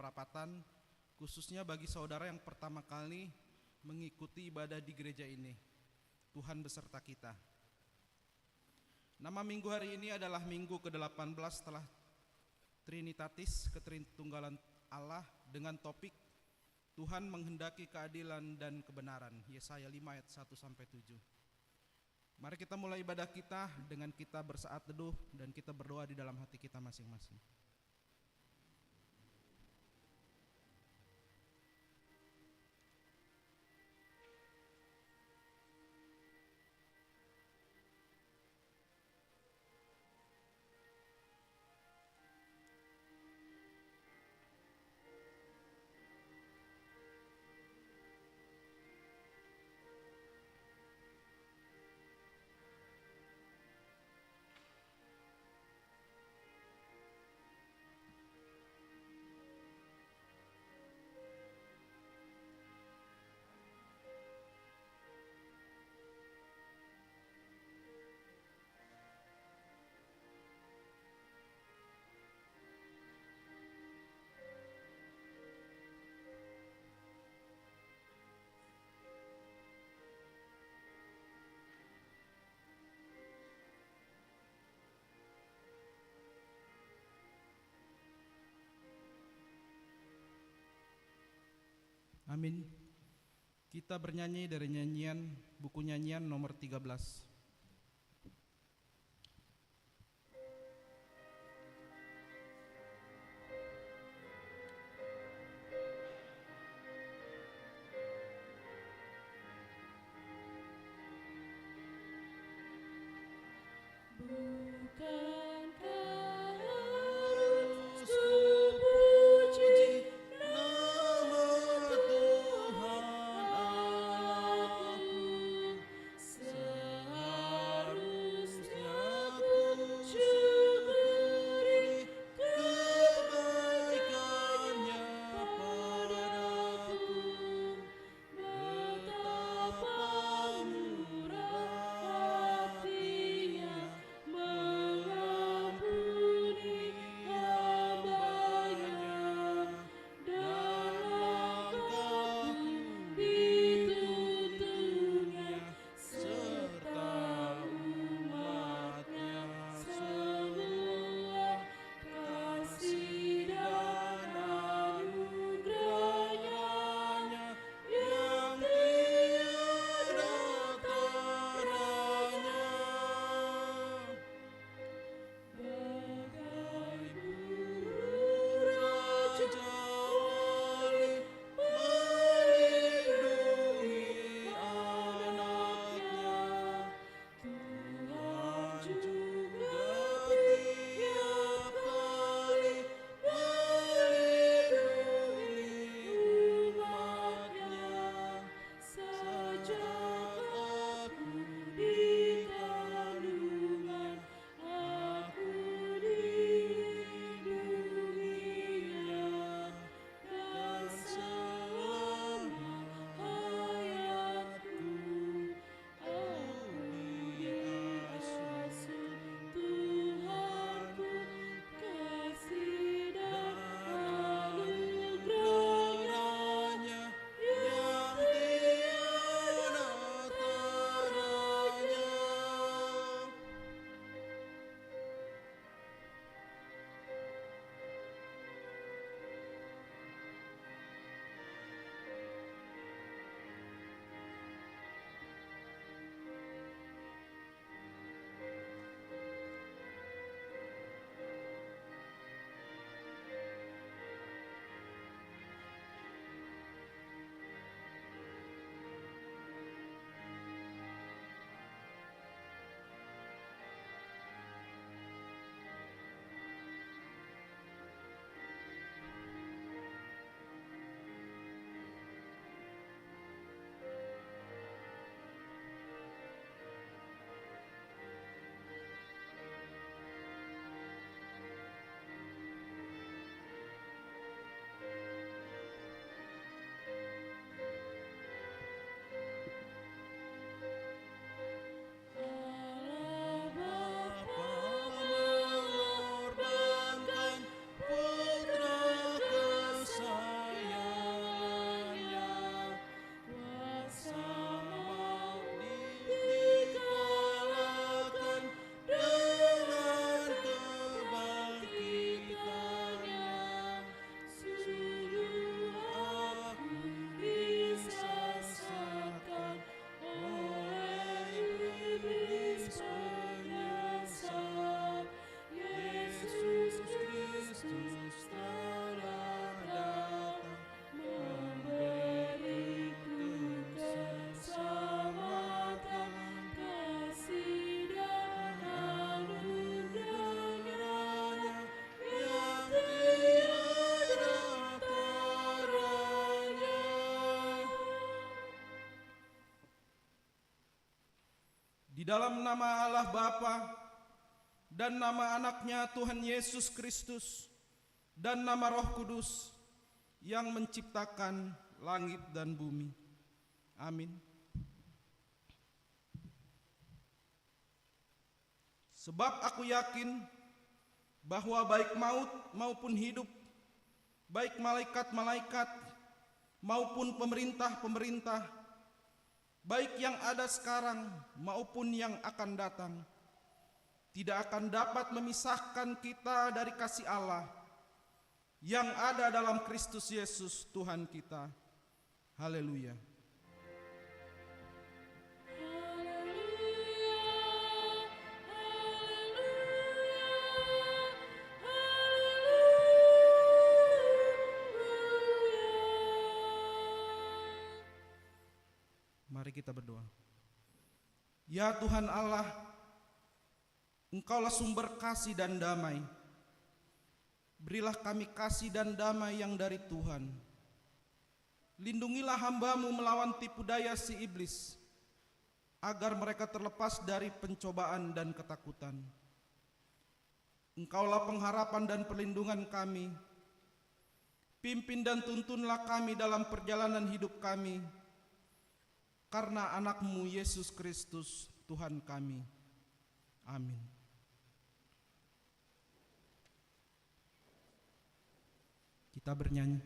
perapatan, khususnya bagi saudara yang pertama kali mengikuti ibadah di gereja ini. Tuhan beserta kita. Nama minggu hari ini adalah minggu ke-18 setelah Trinitatis, Ketritunggalan Allah, dengan topik Tuhan menghendaki keadilan dan kebenaran, Yesaya 5 ayat 1-7. Mari kita mulai ibadah kita dengan kita bersaat teduh dan kita berdoa di dalam hati kita masing-masing. Amin. Kita bernyanyi dari buku nyanyian nomor 13. Seharusnya dalam nama Allah Bapa dan nama anaknya Tuhan Yesus Kristus dan nama Roh Kudus yang menciptakan langit dan bumi. Amin. Sebab aku yakin bahwa baik maut maupun hidup, baik malaikat-malaikat maupun pemerintah-pemerintah, baik yang ada sekarang maupun yang akan datang, tidak akan dapat memisahkan kita dari kasih Allah yang ada dalam Kristus Yesus Tuhan kita. Haleluya. Mari kita berdoa. Ya Tuhan Allah, Engkaulah sumber kasih dan damai. Berilah kami kasih dan damai yang dari Tuhan. Lindungilah hamba-Mu melawan tipu daya si iblis, agar mereka terlepas dari pencobaan dan ketakutan. Engkaulah pengharapan dan perlindungan kami. Pimpin dan tuntunlah kami dalam perjalanan hidup kami, karena anak-Mu Yesus Kristus Tuhan kami. Amin. Kita bernyanyi.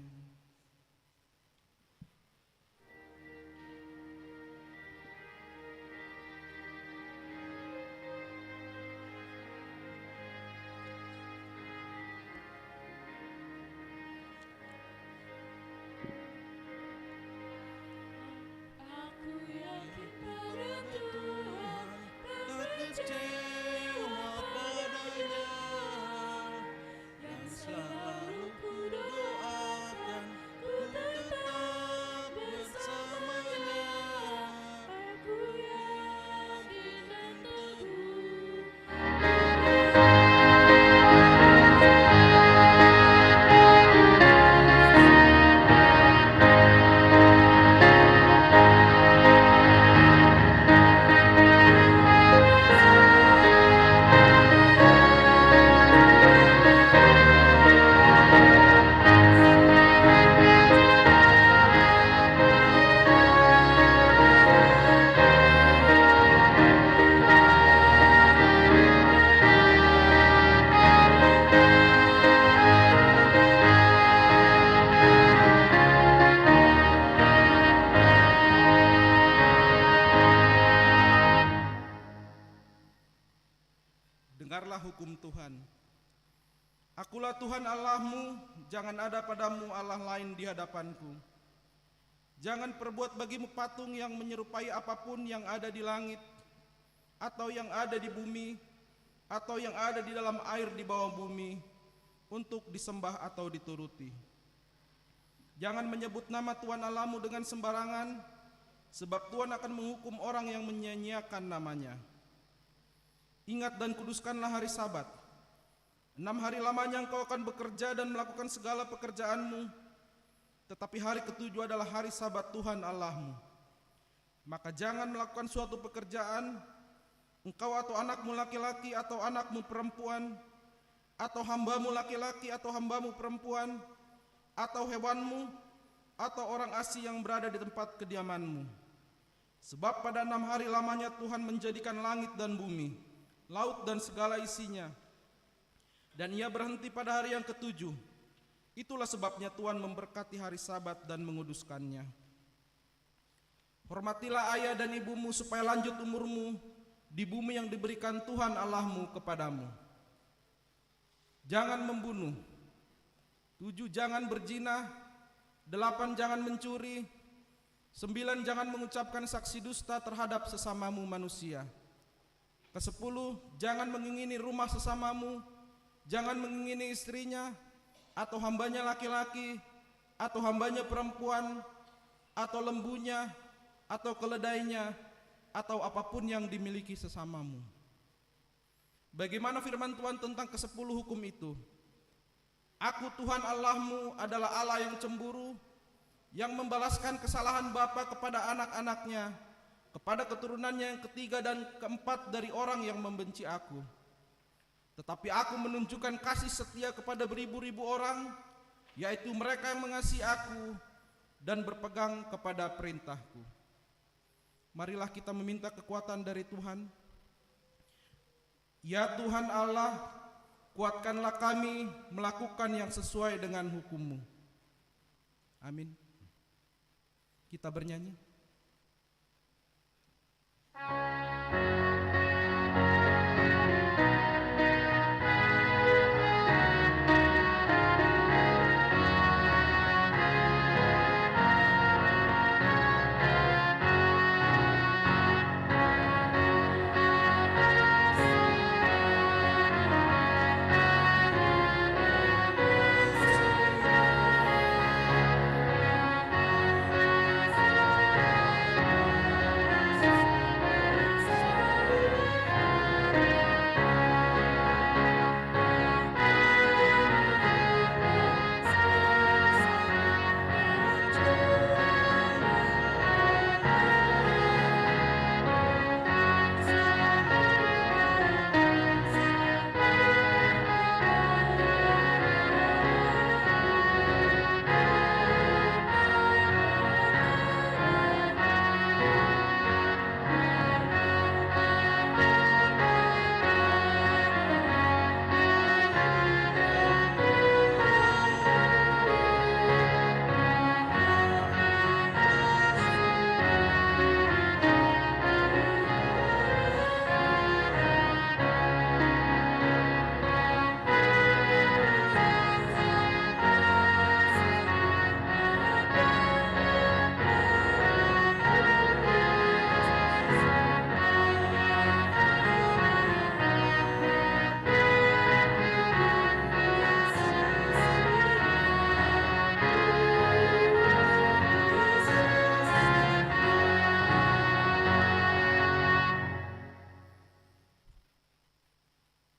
Dengarlah hukum Tuhan. Akulah Tuhan Allahmu, jangan ada padamu Allah lain di hadapanku. Jangan perbuat bagimu patung yang menyerupai apapun yang ada di langit, atau yang ada di bumi, atau yang ada di dalam air di bawah bumi, untuk disembah atau dituruti. Jangan menyebut nama Tuhan Allahmu dengan sembarangan, sebab Tuhan akan menghukum orang yang menyia-nyiakan namanya. Ingat dan kuduskanlah hari Sabat. 6 hari lamanya engkau akan bekerja dan melakukan segala pekerjaanmu, tetapi hari ketujuh adalah hari Sabat Tuhan Allahmu. Maka jangan melakukan suatu pekerjaan, engkau atau anakmu laki-laki atau anakmu perempuan, atau hambamu laki-laki atau hambamu perempuan, atau hewanmu, atau orang asing yang berada di tempat kediamanmu. Sebab pada 6 hari lamanya Tuhan menjadikan langit dan bumi, laut dan segala isinya, dan Ia berhenti pada hari yang ketujuh. Itulah sebabnya Tuhan memberkati hari Sabat dan menguduskannya. Hormatilah ayah dan ibumu supaya lanjut umurmu di bumi yang diberikan Tuhan Allahmu kepadamu. Jangan membunuh. 7, jangan berzina. 8, jangan mencuri. 9, jangan mengucapkan saksi dusta terhadap sesamamu manusia. 10, jangan mengingini rumah sesamamu, jangan mengingini istrinya, atau hambanya laki-laki, atau hambanya perempuan, atau lembunya, atau keledainya, atau apapun yang dimiliki sesamamu. Bagaimana firman Tuhan tentang ke-10 hukum itu? Aku Tuhan Allahmu adalah Allah yang cemburu, yang membalaskan kesalahan bapa kepada anak-anaknya kepada keturunannya yang ketiga dan keempat dari orang yang membenci aku. Tetapi aku menunjukkan kasih setia kepada beribu-ribu orang, yaitu mereka yang mengasihi aku dan berpegang kepada perintahku. Marilah kita meminta kekuatan dari Tuhan. Ya Tuhan Allah, kuatkanlah kami melakukan yang sesuai dengan hukum-Mu. Amin. Kita bernyanyi.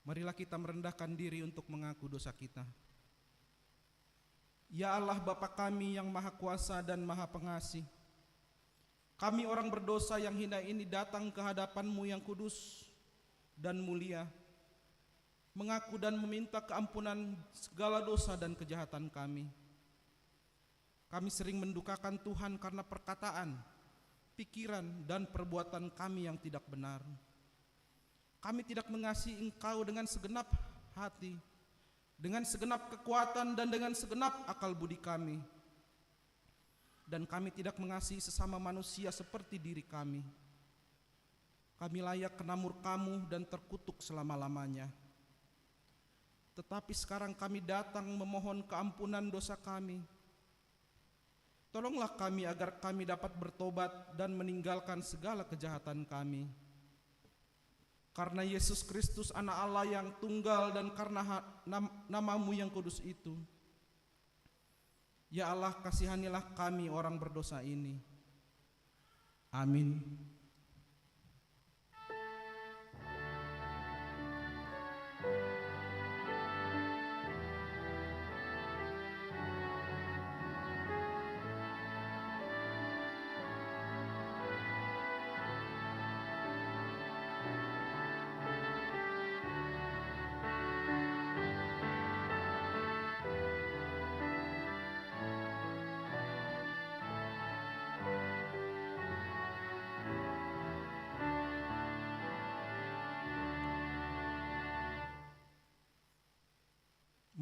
Marilah kita merendahkan diri untuk mengaku dosa kita. Ya Allah Bapa kami yang Maha Kuasa dan Maha Pengasih, kami orang berdosa yang hina ini datang ke hadapan-Mu yang kudus dan mulia, mengaku dan meminta keampunan segala dosa dan kejahatan kami. Kami sering mendukakan Tuhan karena perkataan, pikiran, dan perbuatan kami yang tidak benar. Kami tidak mengasihi Engkau dengan segenap hati, dengan segenap kekuatan dan dengan segenap akal budi kami. Dan kami tidak mengasihi sesama manusia seperti diri kami. Kami layak kena murka-Mu dan terkutuk selama-lamanya. Tetapi sekarang kami datang memohon keampunan dosa kami. Tolonglah kami agar kami dapat bertobat dan meninggalkan segala kejahatan kami. Karena Yesus Kristus anak Allah yang tunggal dan karena nama-Mu yang kudus itu. Ya Allah, kasihanilah kami orang berdosa ini. Amin.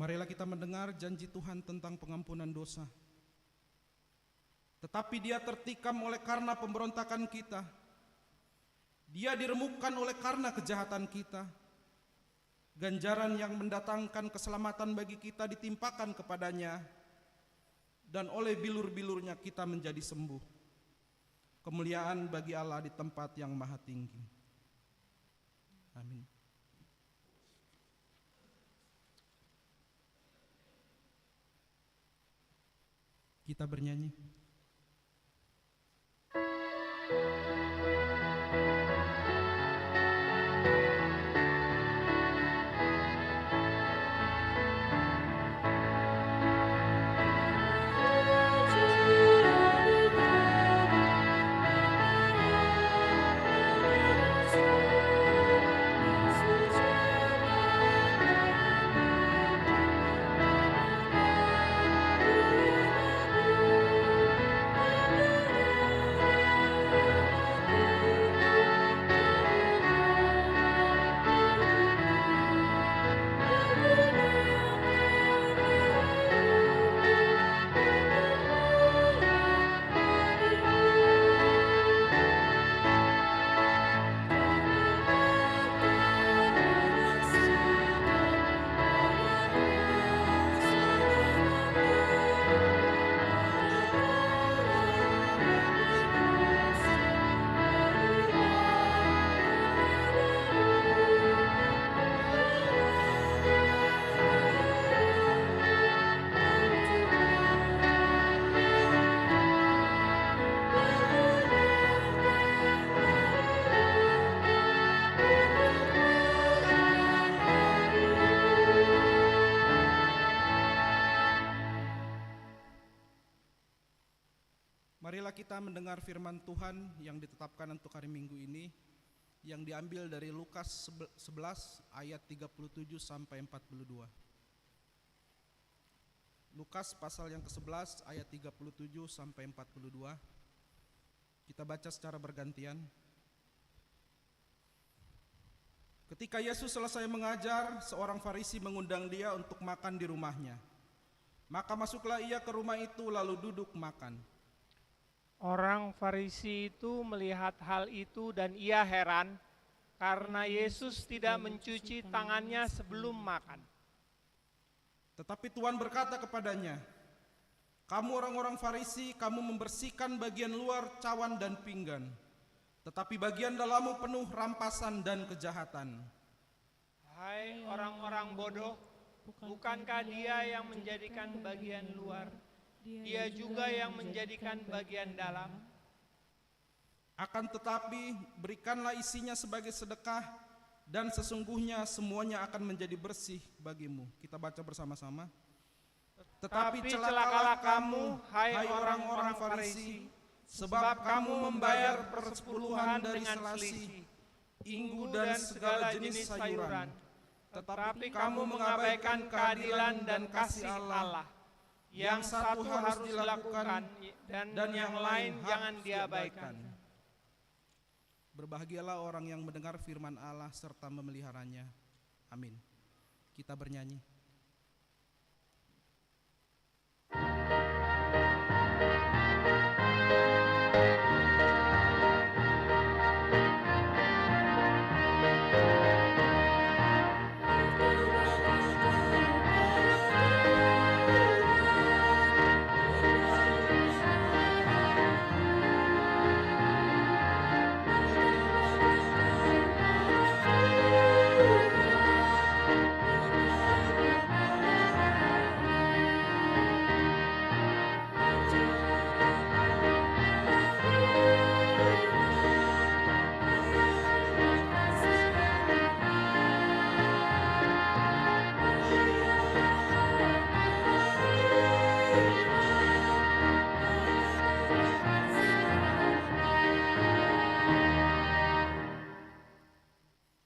Marilah kita mendengar janji Tuhan tentang pengampunan dosa. Tetapi Dia tertikam oleh karena pemberontakan kita. Dia diremukkan oleh karena kejahatan kita. Ganjaran yang mendatangkan keselamatan bagi kita ditimpakan kepadanya, dan oleh bilur-bilurnya kita menjadi sembuh. Kemuliaan bagi Allah di tempat yang maha tinggi. Amin. Kita bernyanyi. Marilah kita mendengar firman Tuhan yang ditetapkan untuk hari Minggu ini, yang diambil dari Lukas 11 ayat 37 sampai 42. Lukas pasal yang ke-11 ayat 37 sampai 42. Kita baca secara bergantian. Ketika Yesus selesai mengajar, seorang Farisi mengundang dia untuk makan di rumahnya. Maka masuklah ia ke rumah itu lalu duduk makan. Orang Farisi itu melihat hal itu dan ia heran karena Yesus tidak mencuci tangannya sebelum makan. Tetapi Tuhan berkata kepadanya, "Kamu orang-orang Farisi, kamu membersihkan bagian luar cawan dan pinggan, tetapi bagian dalammu penuh rampasan dan kejahatan." Hai orang-orang bodoh, bukankah Dia yang menjadikan bagian luar? Dia juga yang menjadikan bagian dalam. Akan tetapi berikanlah isinya sebagai sedekah, dan sesungguhnya semuanya akan menjadi bersih bagimu. Kita baca bersama-sama. Tetapi celakalah kamu, hai orang-orang Farisi, sebab kamu membayar persepuluhan dari selasi, inggu dan segala jenis sayuran, tetapi kamu mengabaikan keadilan dan kasih Allah. Yang satu harus dilakukan dan yang lain jangan diabaikan. Berbahagialah orang yang mendengar firman Allah serta memeliharanya. Amin. Kita bernyanyi.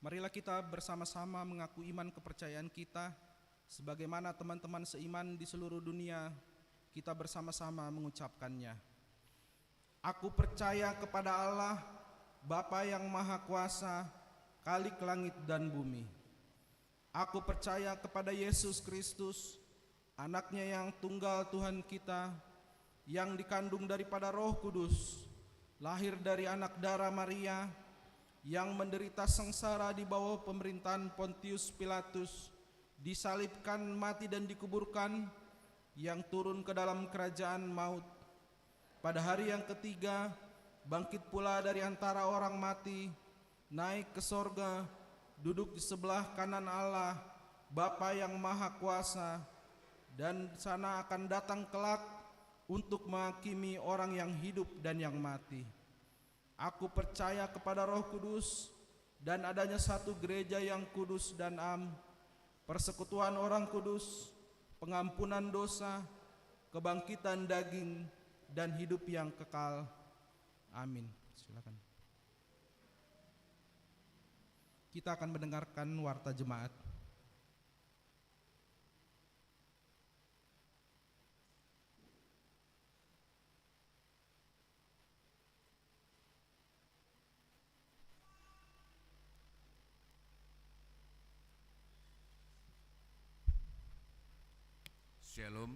Marilah kita bersama-sama mengaku iman kepercayaan kita, sebagaimana teman-teman seiman di seluruh dunia, kita bersama-sama mengucapkannya. Aku percaya kepada Allah, Bapa yang Maha Kuasa, Khalik langit dan bumi. Aku percaya kepada Yesus Kristus, Anaknya yang tunggal Tuhan kita, yang dikandung daripada Roh Kudus, lahir dari anak darah Maria, yang menderita sengsara di bawah pemerintahan Pontius Pilatus, disalibkan, mati dan dikuburkan, yang turun ke dalam kerajaan maut. Pada hari yang ketiga, bangkit pula dari antara orang mati, naik ke sorga, duduk di sebelah kanan Allah, Bapa yang Maha Kuasa, dan di sana akan datang kelak untuk menghakimi orang yang hidup dan yang mati. Aku percaya kepada Roh Kudus dan adanya satu gereja yang kudus dan am, persekutuan orang kudus, pengampunan dosa, kebangkitan daging, dan hidup yang kekal. Amin. Silakan. Kita akan mendengarkan warta jemaat. Shalom.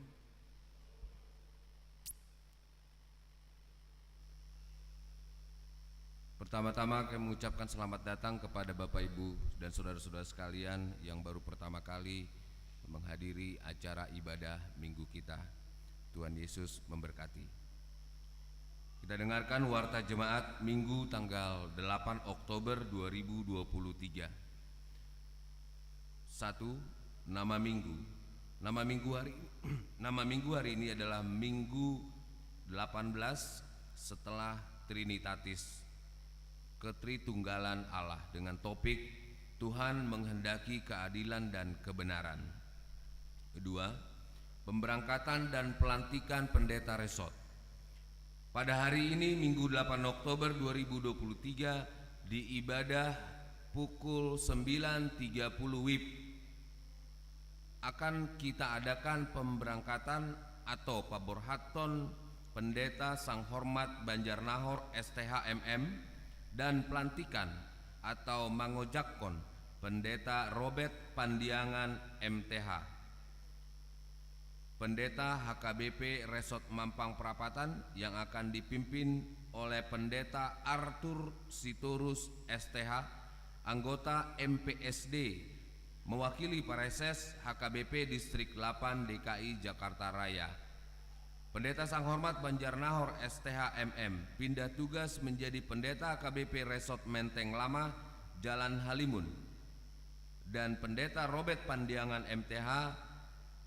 Pertama-tama kami mengucapkan selamat datang kepada Bapak Ibu dan saudara-saudara sekalian yang baru pertama kali menghadiri acara ibadah minggu kita. Tuhan Yesus memberkati. Kita dengarkan warta jemaat Minggu tanggal 8 Oktober 2023. 1. Nama Minggu. Nama minggu hari ini adalah Minggu 18 setelah Trinitatis, Ketritunggalan Allah, dengan topik Tuhan menghendaki keadilan dan kebenaran. Kedua, pemberangkatan dan pelantikan pendeta resort. Pada hari ini Minggu 8 Oktober 2023 di ibadah pukul 9.30 WIB akan kita adakan pemberangkatan atau paborhaton Pendeta Sang Hormat Banjarnahor STHMM dan pelantikan atau mangojakkon Pendeta Robert Pandiangan MTH. Pendeta HKBP Resort Mampang Perapatan yang akan dipimpin oleh Pendeta Arthur Sitorus STH, anggota MPSD, mewakili Pareses HKBP Distrik 8 DKI Jakarta Raya. Pendeta Sang Hormat Banjarnahor STHMM pindah tugas menjadi Pendeta HKBP Resort Menteng Lama, Jalan Halimun. Dan Pendeta Robert Pandiangan MTH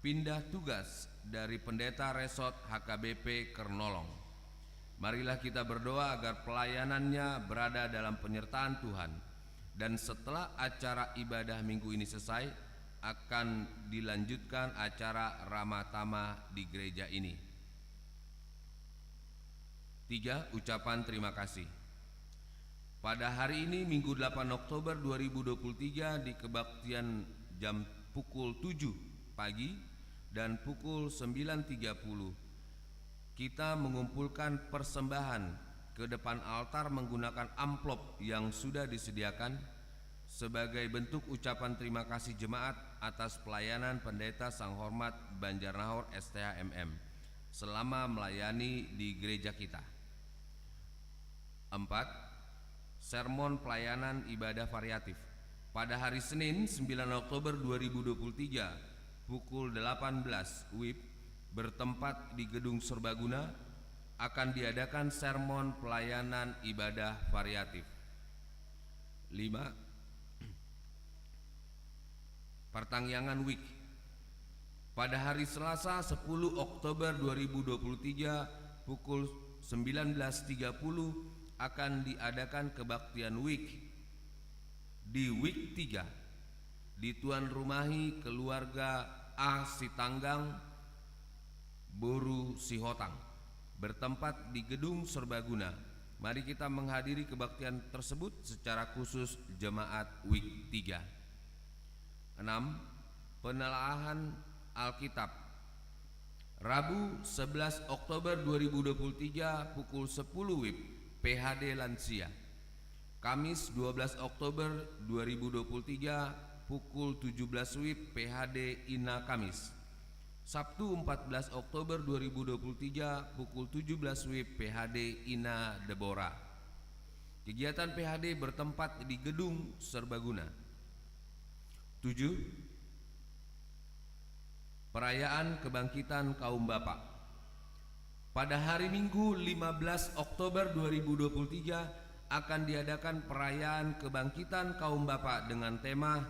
pindah tugas dari Pendeta Resort HKBP Kernolong. Marilah kita berdoa agar pelayanannya berada dalam penyertaan Tuhan. Dan setelah acara ibadah minggu ini selesai, akan dilanjutkan acara Ramatama di gereja ini. 3. Ucapan terima kasih. Pada hari ini Minggu 8 Oktober 2023 di kebaktian jam pukul 7 pagi dan pukul 9.30 kita mengumpulkan persembahan ke depan altar menggunakan amplop yang sudah disediakan sebagai bentuk ucapan terima kasih jemaat atas pelayanan Pendeta Sang Hormat Banjarnahor STHMM selama melayani di gereja kita. 4. Sermon pelayanan ibadah variatif. Pada hari Senin 9 Oktober 2023 pukul 18 WIB bertempat di Gedung Serbaguna akan diadakan sermon pelayanan ibadah variatif. 5. Pertangyangan Week. Pada hari Selasa 10 Oktober 2023 pukul 19.30 akan diadakan kebaktian Week di Week 3 di Tuan Rumahi Keluarga A Sitanggang Boru Sihotang bertempat di Gedung Serbaguna. Mari kita menghadiri kebaktian tersebut secara khusus jemaat Week 3. 6. Penelaahan Alkitab. Rabu 11 Oktober 2023 pukul 10 WIB PHD Lansia. Kamis 12 Oktober 2023 pukul 17 WIB PHD Ina Kamis. Sabtu 14 Oktober 2023 pukul 17 WIB PHD Ina Deborah. Kegiatan PHD bertempat di Gedung Serbaguna. 7. Perayaan Kebangkitan Kaum Bapak. Pada hari Minggu 15 Oktober 2023 akan diadakan perayaan Kebangkitan Kaum Bapak dengan tema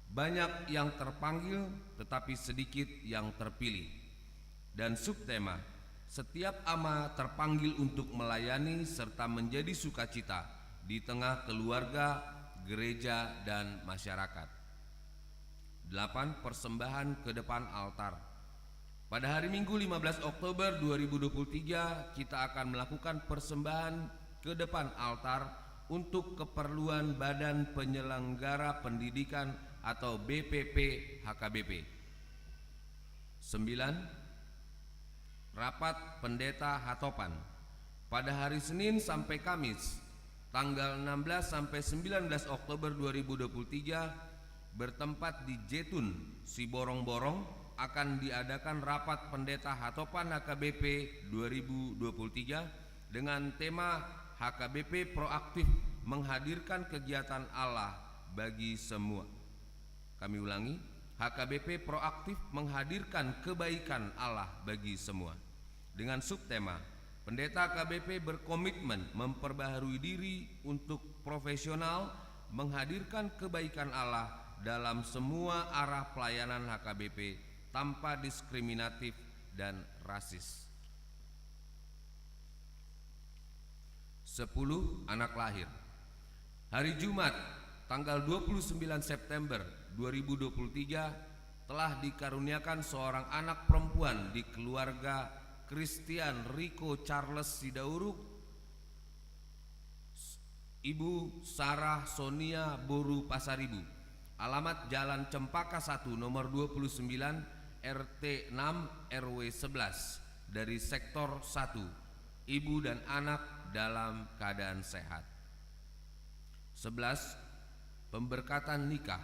Banyak yang terpanggil tetapi sedikit yang terpilih, dan subtema Setiap ama terpanggil untuk melayani serta menjadi sukacita di tengah keluarga, gereja, dan masyarakat. 8. Persembahan ke depan altar. Pada hari Minggu 15 Oktober 2023 kita akan melakukan persembahan ke depan altar untuk keperluan Badan Penyelenggara Pendidikan atau BPP HKBP. 9. Rapat Pendeta Hatopan. Pada hari Senin sampai Kamis tanggal 16 sampai 19 Oktober 2023 bertempat di Jetun Siborong-Borong akan diadakan rapat Pendeta Hatopan HKBP 2023 dengan tema HKBP Proaktif Menghadirkan Kegiatan Allah bagi Semua. Kami ulangi, HKBP Proaktif Menghadirkan Kebaikan Allah bagi Semua. Dengan subtema, Pendeta HKBP berkomitmen memperbaharui diri untuk profesional menghadirkan kebaikan Allah dalam semua arah pelayanan HKBP tanpa diskriminatif dan rasis. 10. Anak lahir. Hari Jumat tanggal 29 September 2023 telah dikaruniakan seorang anak perempuan di keluarga Christian Rico Charles Sidauruk, Ibu Sarah Sonia Boru Pasaribu. Alamat Jalan Cempaka 1 nomor 29 RT 6 RW 11 dari sektor 1. Ibu dan anak dalam keadaan sehat. 11. Pemberkatan nikah.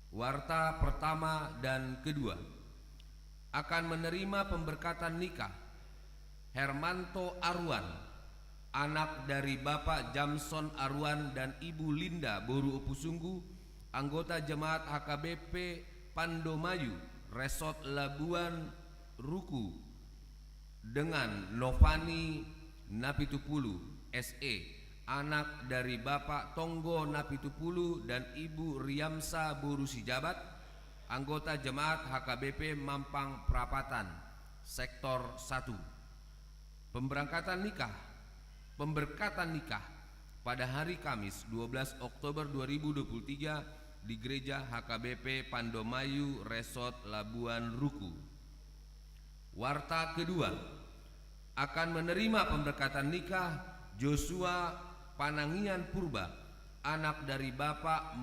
Warta pertama dan kedua akan menerima pemberkatan nikah Hermanto Arwan, anak dari Bapak Jamson Arwan dan Ibu Linda Boru Opusunggu, anggota jemaat HKBP Pandomayu, Resort Labuan Ruku, dengan Novani Napitupulu SE, anak dari Bapak Tonggo Napitupulu dan Ibu Riamsa Boru Sijabat, anggota jemaat HKBP Mampang Prapatan, Sektor 1. Pemberkatan nikah pada hari Kamis 12 Oktober 2023 di Gereja HKBP Pandomayu Resort Labuan Ruku. Warta kedua akan menerima pemberkatan nikah Joshua Panangian Purba, anak dari Bapak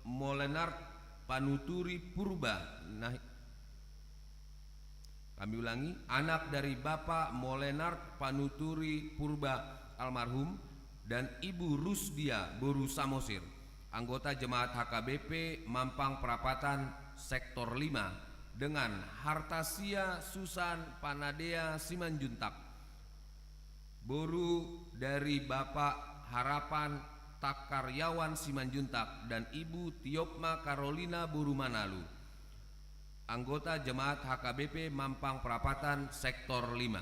Molenard Panuturi Purba. Kami ulangi, anak dari Bapak Molenard Panuturi Purba almarhum dan Ibu Rusdia Boru Samosir, anggota jemaat HKBP Mampang Perapatan Sektor 5, dengan Hartasia Susan Panadea Simanjuntak, Boru dari Bapak Harapan Takaryawan Simanjuntak dan Ibu Tiopma Carolina Boru Manalu, anggota jemaat HKBP Mampang Perapatan Sektor 5.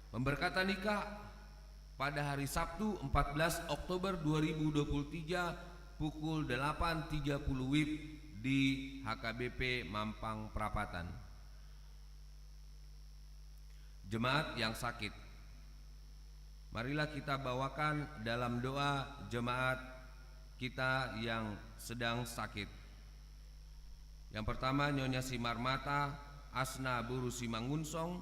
Pemberkatan nikah pada hari Sabtu 14 Oktober 2023 pukul 8.30 WIB di HKBP Mampang Perapatan. Jemaat yang sakit, marilah kita bawakan dalam doa jemaat kita yang sedang sakit. Yang pertama, Nyonya Simarmata Asna Boru Simangunsong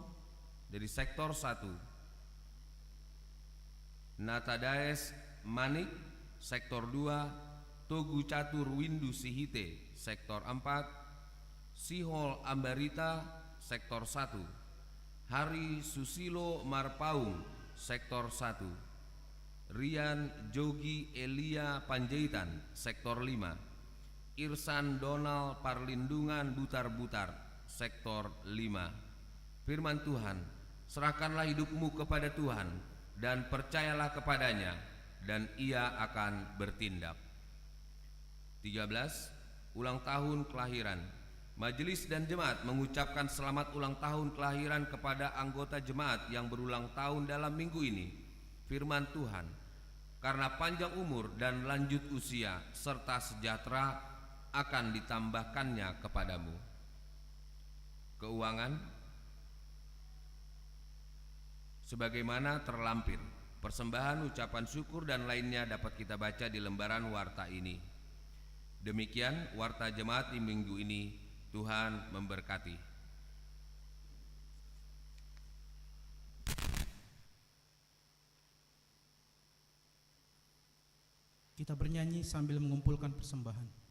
dari Sektor 1, Natadaes Manik Sektor 2, Togu Catur Windu Sihite Sektor 4, Sihol Ambarita Sektor 1, Hari Susilo Marpaung Sektor 1, Rian Jogi Elia Panjaitan Sektor 5, Irsan Donald Parlindungan Butar-Butar Sektor 5. Firman Tuhan, serahkanlah hidupmu kepada Tuhan dan percayalah kepadanya dan ia akan bertindak. 13. Ulang tahun kelahiran. Majelis dan jemaat mengucapkan selamat ulang tahun kelahiran kepada anggota jemaat yang berulang tahun dalam minggu ini. Firman Tuhan, karena panjang umur dan lanjut usia serta sejahtera akan ditambahkannya kepadamu. Keuangan sebagaimana terlampir. Persembahan, ucapan syukur dan lainnya dapat kita baca di lembaran warta ini. Demikian warta jemaat di minggu ini. Tuhan memberkati. Kita bernyanyi sambil mengumpulkan persembahan.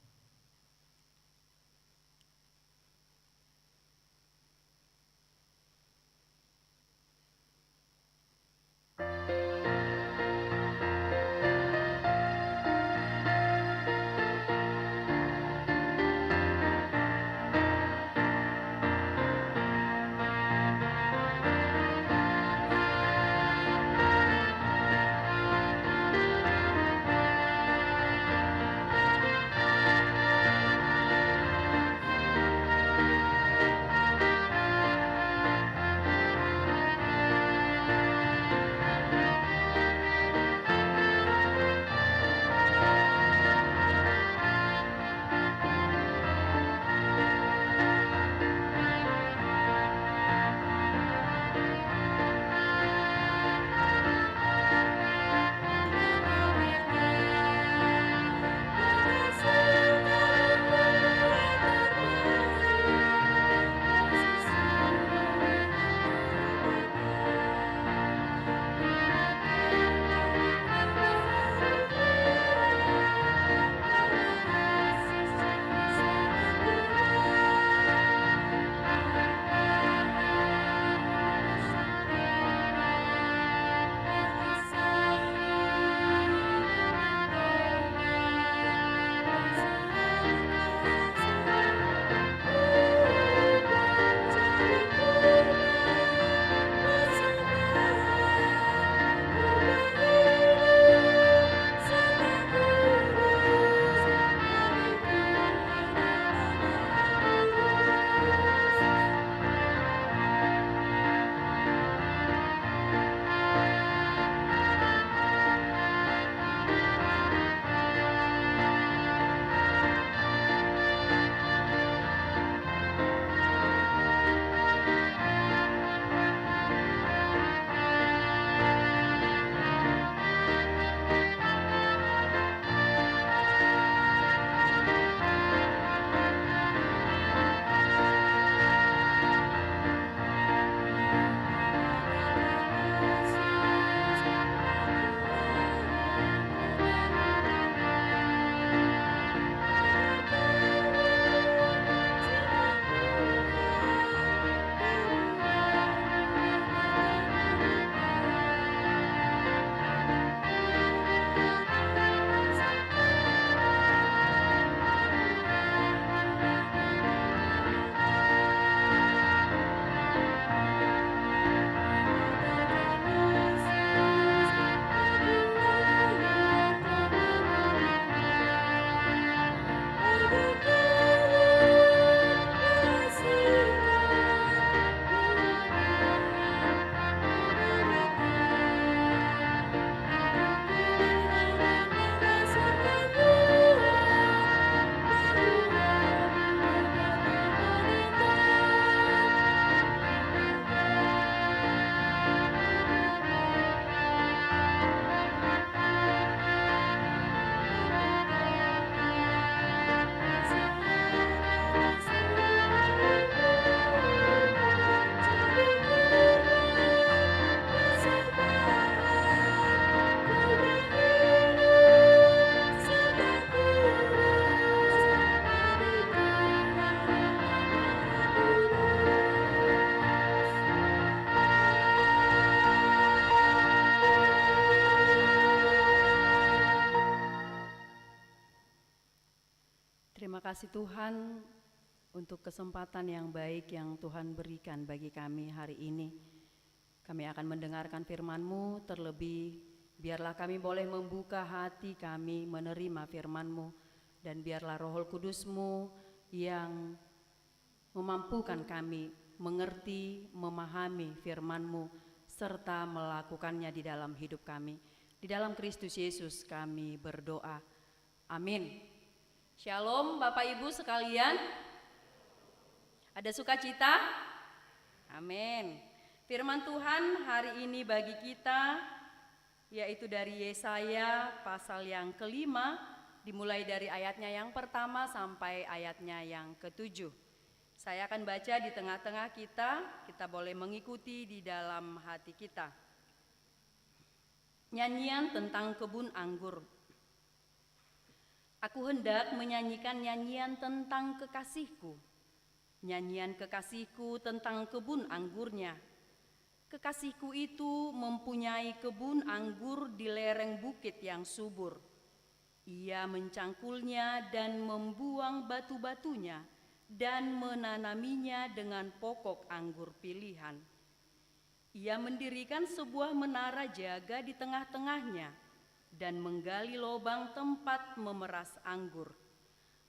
kasih Tuhan untuk kesempatan yang baik yang Tuhan berikan bagi kami hari ini. Kami akan mendengarkan firman-Mu, terlebih biarlah kami boleh membuka hati kami menerima firman-Mu, dan biarlah Roh Kudus-Mu yang memampukan kami mengerti, memahami firman-Mu, serta melakukannya di dalam hidup kami. Di dalam Kristus Yesus kami berdoa. Amin. Shalom Bapak Ibu sekalian. Ada sukacita? Amin. Firman Tuhan hari ini bagi kita yaitu dari Yesaya pasal yang kelima, dimulai dari ayatnya yang pertama sampai ayatnya yang ketujuh. Saya akan baca di tengah-tengah kita boleh mengikuti di dalam hati kita. Nyanyian tentang kebun anggur. Aku hendak menyanyikan nyanyian tentang kekasihku. Nyanyian kekasihku tentang kebun anggurnya. Kekasihku itu mempunyai kebun anggur di lereng bukit yang subur. Ia mencangkulnya dan membuang batu-batunya dan menanaminya dengan pokok anggur pilihan. Ia mendirikan sebuah menara jaga di tengah-tengahnya dan menggali lubang tempat memeras anggur.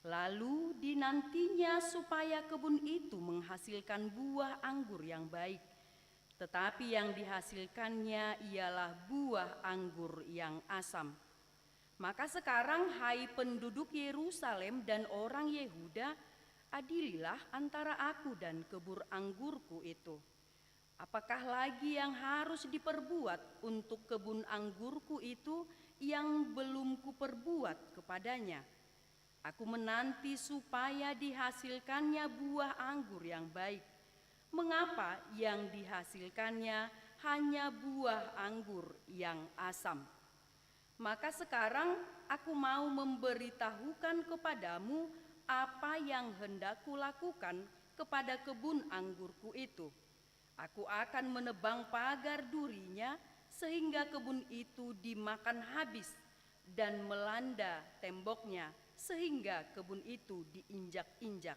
Lalu dinantinya supaya kebun itu menghasilkan buah anggur yang baik, tetapi yang dihasilkannya ialah buah anggur yang asam. Maka sekarang, hai penduduk Yerusalem dan orang Yehuda, adililah antara aku dan kebun anggurku itu. Apakah lagi yang harus diperbuat untuk kebun anggurku itu yang belum kuperbuat kepadanya? Aku menanti supaya dihasilkannya buah anggur yang baik. Mengapa yang dihasilkannya hanya buah anggur yang asam? Maka sekarang aku mau memberitahukan kepadamu apa yang hendak kulakukan kepada kebun anggurku itu. Aku akan menebang pagar durinya sehingga kebun itu dimakan habis, dan melanda temboknya sehingga kebun itu diinjak-injak.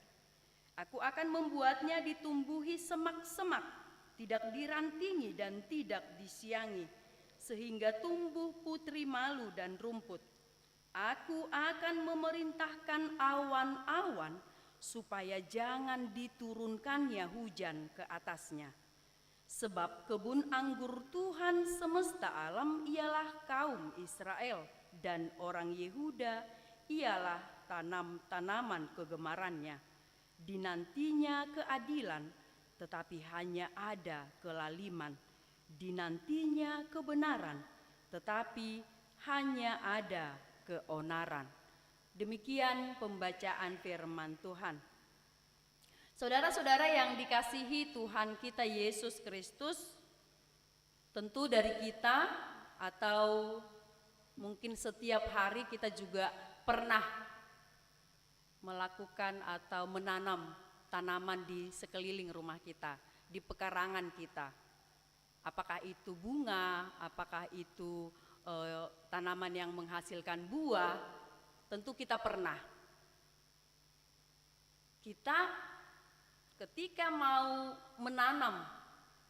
Aku akan membuatnya ditumbuhi semak-semak, tidak dirantingi dan tidak disiangi, sehingga tumbuh putri malu dan rumput. Aku akan memerintahkan awan-awan supaya jangan diturunkannya hujan ke atasnya. Sebab kebun anggur Tuhan semesta alam ialah kaum Israel, dan orang Yehuda ialah tanaman kegemarannya. Dinantinya keadilan, tetapi hanya ada kelaliman. Dinantinya kebenaran, tetapi hanya ada keonaran. Demikian pembacaan firman Tuhan. Saudara-saudara yang dikasihi Tuhan kita Yesus Kristus, tentu dari kita atau mungkin setiap hari kita juga pernah melakukan atau menanam tanaman di sekeliling rumah kita, di pekarangan kita. Apakah itu bunga, apakah itu tanaman yang menghasilkan buah, tentu kita pernah. Kita ketika mau menanam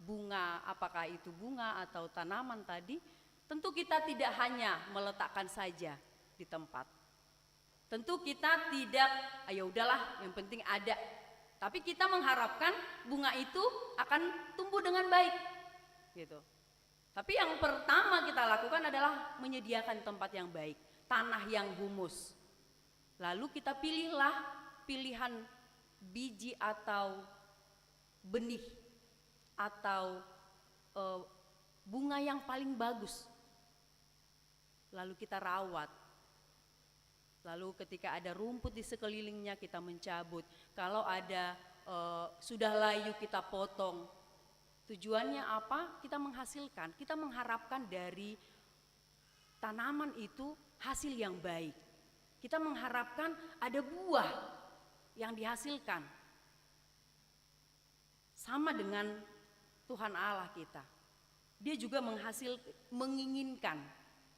bunga, apakah itu bunga atau tanaman tadi, tentu kita tidak hanya meletakkan saja di tempat. Tentu kita tidak, ayo udahlah yang penting ada. Tapi kita mengharapkan bunga itu akan tumbuh dengan baik. Gitu. Tapi yang pertama kita lakukan adalah menyediakan tempat yang baik, tanah yang humus. Lalu kita pilihlah pilihan biji atau benih atau bunga yang paling bagus. Lalu kita rawat. Lalu ketika ada rumput di sekelilingnya kita mencabut. Kalau ada sudah layu kita potong. Tujuannya apa? Kita menghasilkan, kita mengharapkan dari tanaman itu hasil yang baik. Kita mengharapkan ada buah yang dihasilkan. Sama dengan Tuhan Allah kita. Dia juga menginginkan.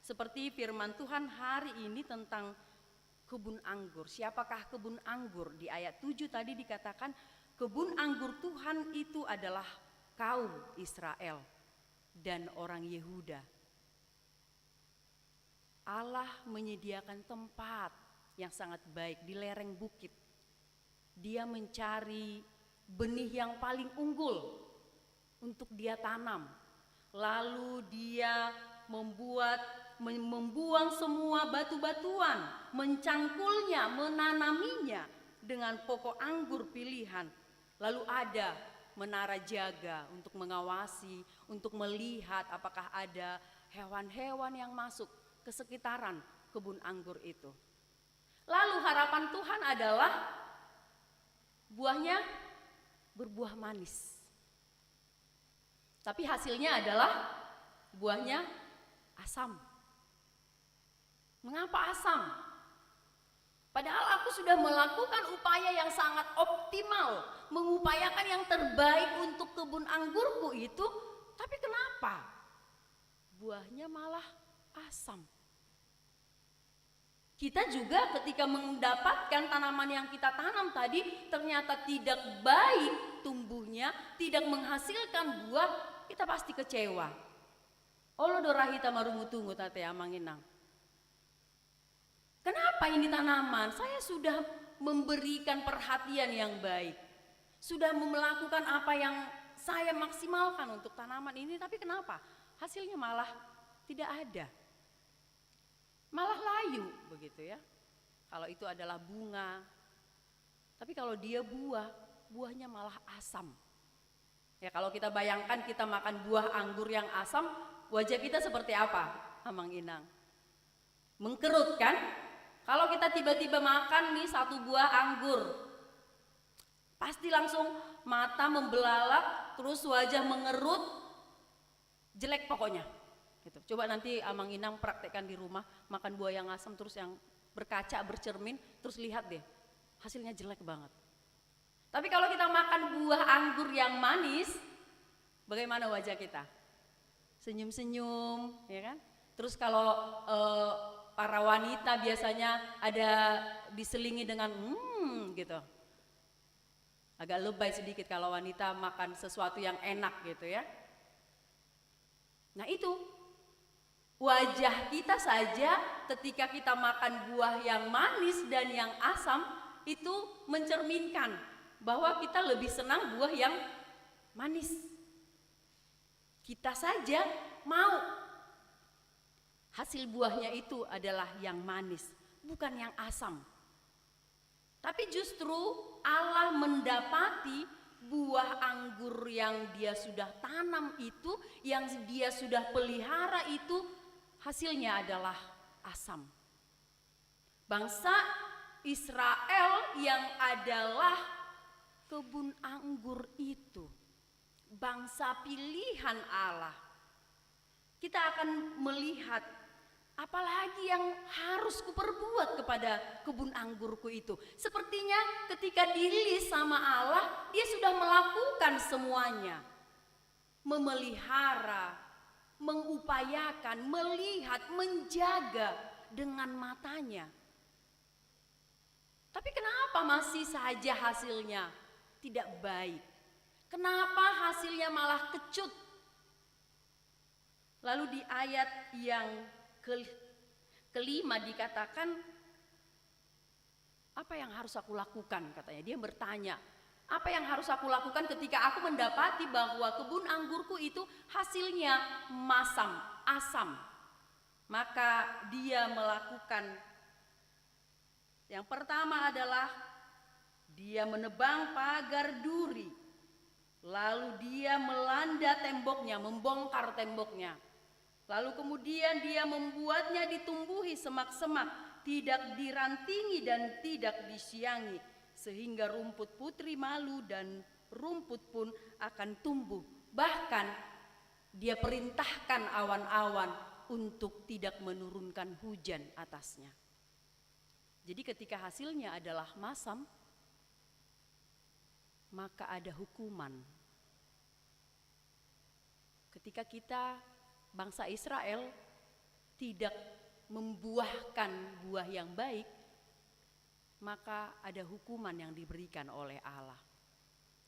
Seperti firman Tuhan hari ini tentang kebun anggur. Siapakah kebun anggur? Di ayat 7 tadi dikatakan kebun anggur Tuhan itu adalah kaum Israel dan orang Yehuda. Allah menyediakan tempat yang sangat baik di lereng bukit. Dia mencari benih yang paling unggul untuk dia tanam. Lalu dia membuang semua batu-batuan, mencangkulnya, menanaminya dengan pokok anggur pilihan. Lalu ada menara jaga untuk mengawasi, untuk melihat apakah ada hewan-hewan yang masuk ke sekitaran kebun anggur itu. Lalu harapan Tuhan adalah buahnya berbuah manis. Tapi hasilnya adalah buahnya asam. Mengapa asam? Padahal aku sudah melakukan upaya yang sangat optimal, mengupayakan yang terbaik untuk kebun anggurku itu, tapi kenapa buahnya malah asam? Kita juga ketika mendapatkan tanaman yang kita tanam tadi ternyata tidak baik tumbuhnya, tidak menghasilkan buah, kita pasti kecewa. Olo dorahita marumutungu tate amanginang. Kenapa ini tanaman? Saya sudah memberikan perhatian yang baik. Sudah melakukan apa yang saya maksimalkan untuk tanaman ini, tapi kenapa? Hasilnya malah tidak ada. Malah layu begitu ya. Kalau itu adalah bunga. Tapi kalau dia buah, buahnya malah asam. Ya kalau kita bayangkan kita makan buah anggur yang asam, wajah kita seperti apa? Amang Inang. Mengkerut kan? Kalau kita tiba-tiba makan nih satu buah anggur, pasti langsung mata membelalak, terus wajah mengerut, jelek pokoknya. Gitu. Coba nanti Amang Inang praktekkan di rumah, makan buah yang asam terus yang berkaca, bercermin, terus lihat deh, hasilnya jelek banget. Tapi kalau kita makan buah anggur yang manis, bagaimana wajah kita? Senyum-senyum, ya kan? Terus kalau para wanita biasanya ada diselingi dengan gitu. Agak lebay sedikit kalau wanita makan sesuatu yang enak gitu ya. Nah itu, wajah kita saja ketika kita makan buah yang manis dan yang asam itu mencerminkan bahwa kita lebih senang buah yang manis. Kita saja mau hasil buahnya itu adalah yang manis, bukan yang asam. Tapi justru Allah mendapati buah anggur yang dia sudah tanam itu, yang dia sudah pelihara itu, hasilnya adalah asam. Bangsa Israel yang adalah kebun anggur itu, bangsa pilihan Allah. Kita akan melihat apalagi yang harus kuperbuat kepada kebun anggurku itu. Sepertinya ketika dirilis sama Allah, dia sudah melakukan semuanya. Memelihara, mengupayakan, melihat, menjaga dengan matanya. Tapi kenapa masih saja hasilnya tidak baik? Kenapa hasilnya malah kecut? Lalu di ayat yang kelima dikatakan, apa yang harus aku lakukan katanya. Dia bertanya, apa yang harus aku lakukan ketika aku mendapati bahwa kebun anggurku itu hasilnya masam, asam. Maka dia melakukan, yang pertama adalah dia menebang pagar duri. Lalu dia melanda temboknya, membongkar temboknya. Lalu kemudian dia membuatnya ditumbuhi semak-semak, tidak dirantingi dan tidak disiangi, sehingga rumput putri malu dan rumput pun akan tumbuh. Bahkan dia perintahkan awan-awan untuk tidak menurunkan hujan atasnya. Jadi ketika hasilnya adalah masam, maka ada hukuman. Ketika kita bangsa Israel tidak membuahkan buah yang baik, maka ada hukuman yang diberikan oleh Allah.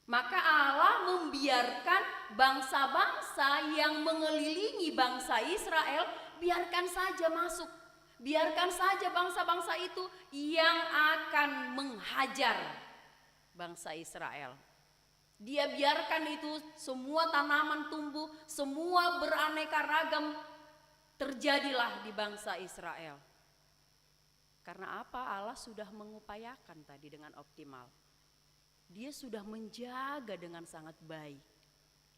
Maka Allah membiarkan bangsa-bangsa yang mengelilingi bangsa Israel, biarkan saja masuk. Biarkan saja bangsa-bangsa itu yang akan menghajar bangsa Israel. Dia biarkan itu semua tanaman tumbuh, semua beraneka ragam terjadilah di bangsa Israel. Karena apa? Allah sudah mengupayakan tadi dengan optimal. Dia sudah menjaga dengan sangat baik.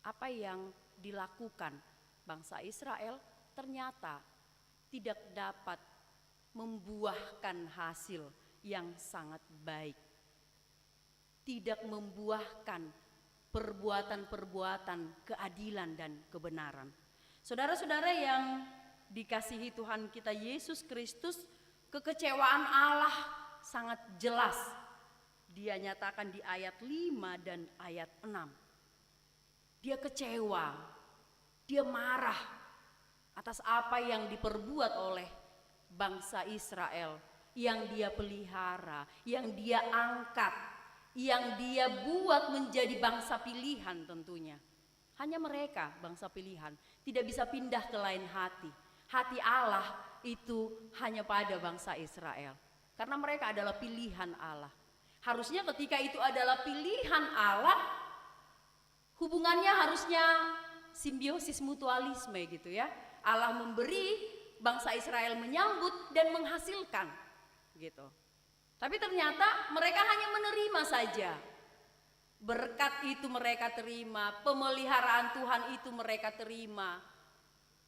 Apa yang dilakukan bangsa Israel ternyata tidak dapat membuahkan hasil yang sangat baik. Tidak membuahkan perbuatan-perbuatan keadilan dan kebenaran. Saudara-saudara yang dikasihi Tuhan kita Yesus Kristus, kekecewaan Allah sangat jelas. Dia nyatakan di ayat 5 dan ayat 6. Dia kecewa, dia marah atas apa yang diperbuat oleh bangsa Israel, yang dia pelihara, yang dia angkat, yang dia buat menjadi bangsa pilihan tentunya. Hanya mereka bangsa pilihan, tidak bisa pindah ke lain hati. Hati Allah itu hanya pada bangsa Israel. Karena mereka adalah pilihan Allah. Harusnya ketika itu adalah pilihan Allah, hubungannya harusnya simbiosis mutualisme gitu ya. Allah memberi, bangsa Israel menyambut dan menghasilkan gitu. Tapi ternyata mereka hanya menerima saja. Berkat itu mereka terima, pemeliharaan Tuhan itu mereka terima.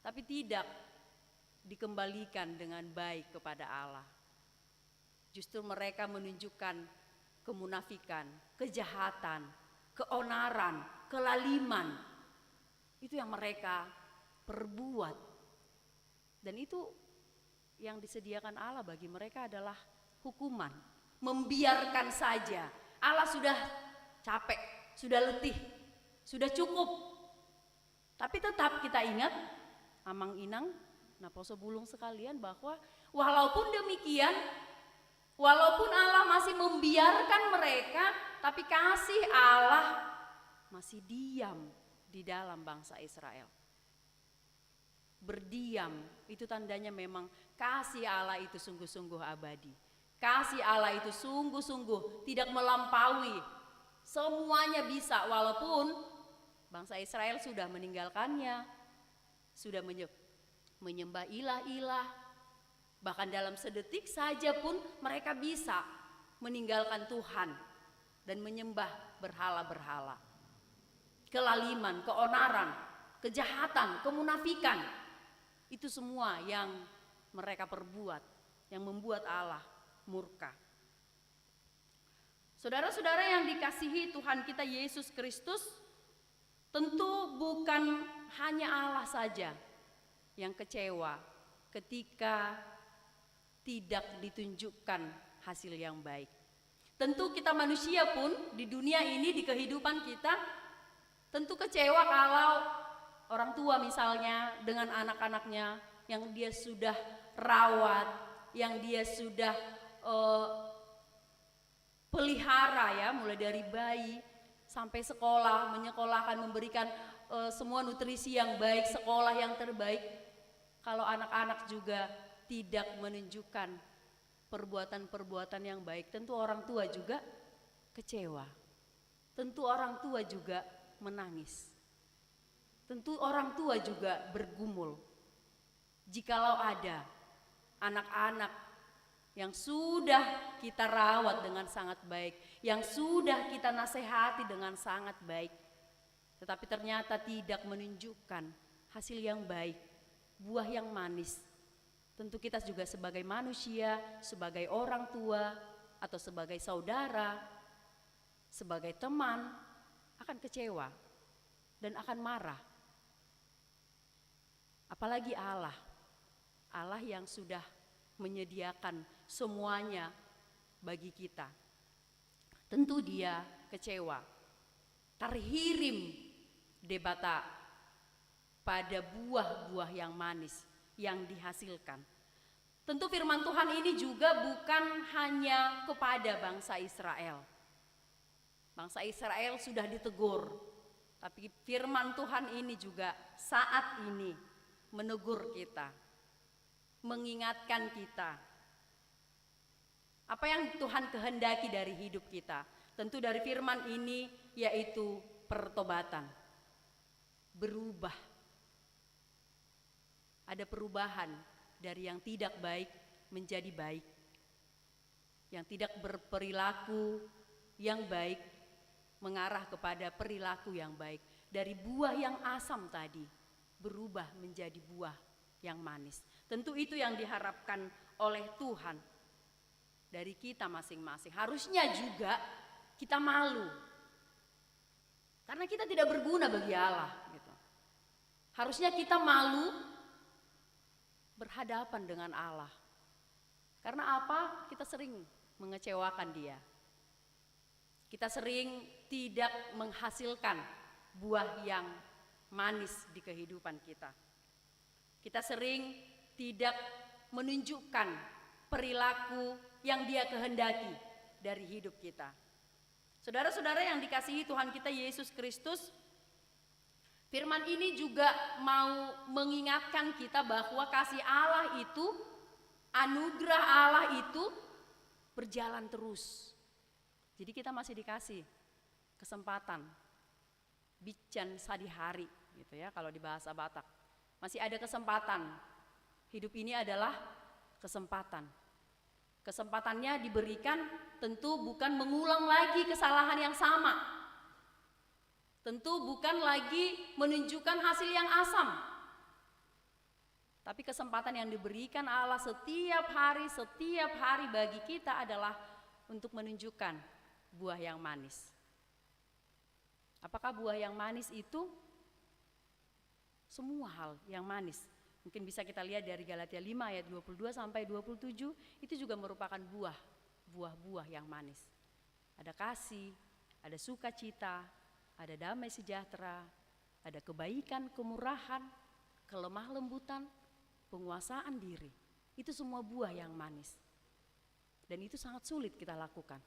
Tapi tidak dikembalikan dengan baik kepada Allah. Justru mereka menunjukkan kemunafikan, kejahatan, keonaran, kelaliman. Itu yang mereka perbuat. Dan itu yang disediakan Allah bagi mereka adalah hukuman. Membiarkan saja. Allah sudah capek, sudah letih, sudah cukup. Tapi tetap kita ingat, amang inang, naposo bulung sekalian, bahwa walaupun demikian, walaupun Allah masih membiarkan mereka, tapi kasih Allah masih diam di dalam bangsa Israel. Berdiam, itu tandanya memang kasih Allah itu sungguh-sungguh abadi. Kasih Allah itu sungguh-sungguh tidak melampaui. Semuanya bisa, walaupun bangsa Israel sudah meninggalkannya, sudah menyembah ilah-ilah. Bahkan dalam sedetik saja pun mereka bisa meninggalkan Tuhan dan menyembah berhala-berhala. Kelaliman, keonaran, kejahatan, kemunafikan, itu semua yang mereka perbuat, yang membuat Allah murka. Saudara-saudara yang dikasihi Tuhan kita Yesus Kristus, tentu bukan hanya Allah saja yang kecewa ketika tidak ditunjukkan hasil yang baik. Tentu kita manusia pun di dunia ini, di kehidupan kita, tentu kecewa kalau orang tua misalnya dengan anak-anaknya yang dia sudah rawat, yang dia sudah pelihara ya, mulai dari bayi sampai sekolah, menyekolahkan, memberikan semua nutrisi yang baik, sekolah yang terbaik. Kalau anak-anak juga tidak menunjukkan perbuatan-perbuatan yang baik, tentu orang tua juga kecewa. Tentu orang tua juga menangis. Tentu orang tua juga bergumul. Jikalau ada anak-anak yang sudah kita rawat dengan sangat baik, yang sudah kita nasihati dengan sangat baik, tetapi ternyata tidak menunjukkan hasil yang baik, buah yang manis. Tentu kita juga sebagai manusia, sebagai orang tua, atau sebagai saudara, sebagai teman, akan kecewa dan akan marah. Apalagi Allah, Allah yang sudah menyediakan semuanya bagi kita. Tentu dia kecewa. Terhirim debata pada buah-buah yang manis yang dihasilkan. Tentu firman Tuhan ini juga bukan hanya kepada bangsa Israel. Bangsa Israel sudah ditegur, tapi firman Tuhan ini juga saat ini menegur kita, mengingatkan kita. Apa yang Tuhan kehendaki dari hidup kita? Tentu dari firman ini yaitu pertobatan. Berubah. Ada perubahan dari yang tidak baik menjadi baik. Yang tidak berperilaku yang baik mengarah kepada perilaku yang baik. Dari buah yang asam tadi berubah menjadi buah yang manis. Tentu itu yang diharapkan oleh Tuhan dari kita masing-masing. Harusnya juga kita malu karena kita tidak berguna bagi Allah gitu. Harusnya kita malu berhadapan dengan Allah. Karena apa? Kita sering mengecewakan Dia. Kita sering tidak menghasilkan buah yang manis di kehidupan kita. Kita sering tidak menunjukkan perilaku yang Dia kehendaki dari hidup kita. Saudara-saudara yang dikasihi Tuhan kita Yesus Kristus, firman ini juga mau mengingatkan kita bahwa kasih Allah itu, anugerah Allah itu berjalan terus. Jadi kita masih dikasih kesempatan bican sadihari gitu ya kalau di bahasa Batak. Masih ada kesempatan. Hidup ini adalah kesempatan. Kesempatannya diberikan tentu bukan mengulang lagi kesalahan yang sama. Tentu bukan lagi menunjukkan hasil yang asam. Tapi kesempatan yang diberikan Allah setiap hari bagi kita adalah untuk menunjukkan buah yang manis. Apakah buah yang manis itu? Semua hal yang manis. Mungkin bisa kita lihat dari Galatia 5 ayat 22 sampai 27, itu juga merupakan buah-buah yang manis. Ada kasih, ada sukacita, ada damai sejahtera, ada kebaikan, kemurahan, kelemah lembutan, penguasaan diri. Itu semua buah yang manis. Dan itu sangat sulit kita lakukan.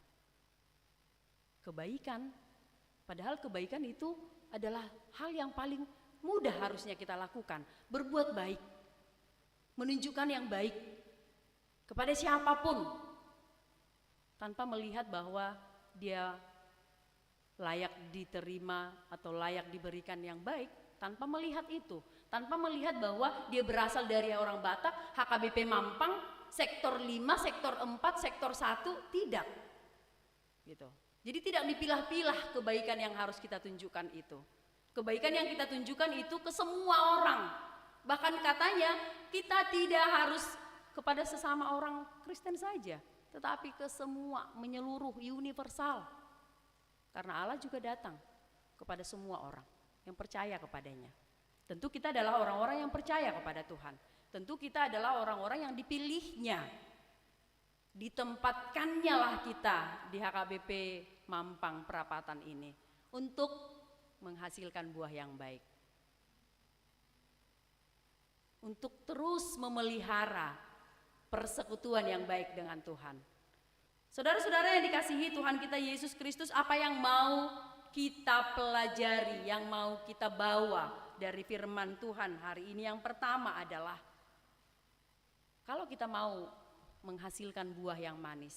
Kebaikan, padahal kebaikan itu adalah hal yang paling mudah harusnya kita lakukan. Berbuat baik, menunjukkan yang baik kepada siapapun, tanpa melihat bahwa dia layak diterima atau layak diberikan yang baik, tanpa melihat itu, tanpa melihat bahwa dia berasal dari orang Batak, HKBP Mampang, sektor 5, sektor 4, sektor 1, tidak. Gitu. Jadi tidak dipilah-pilah kebaikan yang harus kita tunjukkan itu. Kebaikan yang kita tunjukkan itu ke semua orang. Bahkan katanya kita tidak harus kepada sesama orang Kristen saja, tetapi ke semua, menyeluruh, universal. Karena Allah juga datang kepada semua orang yang percaya kepadanya. Tentu kita adalah orang-orang yang percaya kepada Tuhan. Tentu kita adalah orang-orang yang dipilihnya. Ditempatkannya lah kita di HKBP Mampang Perapatan ini untuk menghasilkan buah yang baik. Untuk terus memelihara persekutuan yang baik dengan Tuhan. Saudara-saudara yang dikasihi Tuhan kita Yesus Kristus, apa yang mau kita pelajari, yang mau kita bawa dari firman Tuhan hari ini? Yang pertama adalah, kalau kita mau menghasilkan buah yang manis,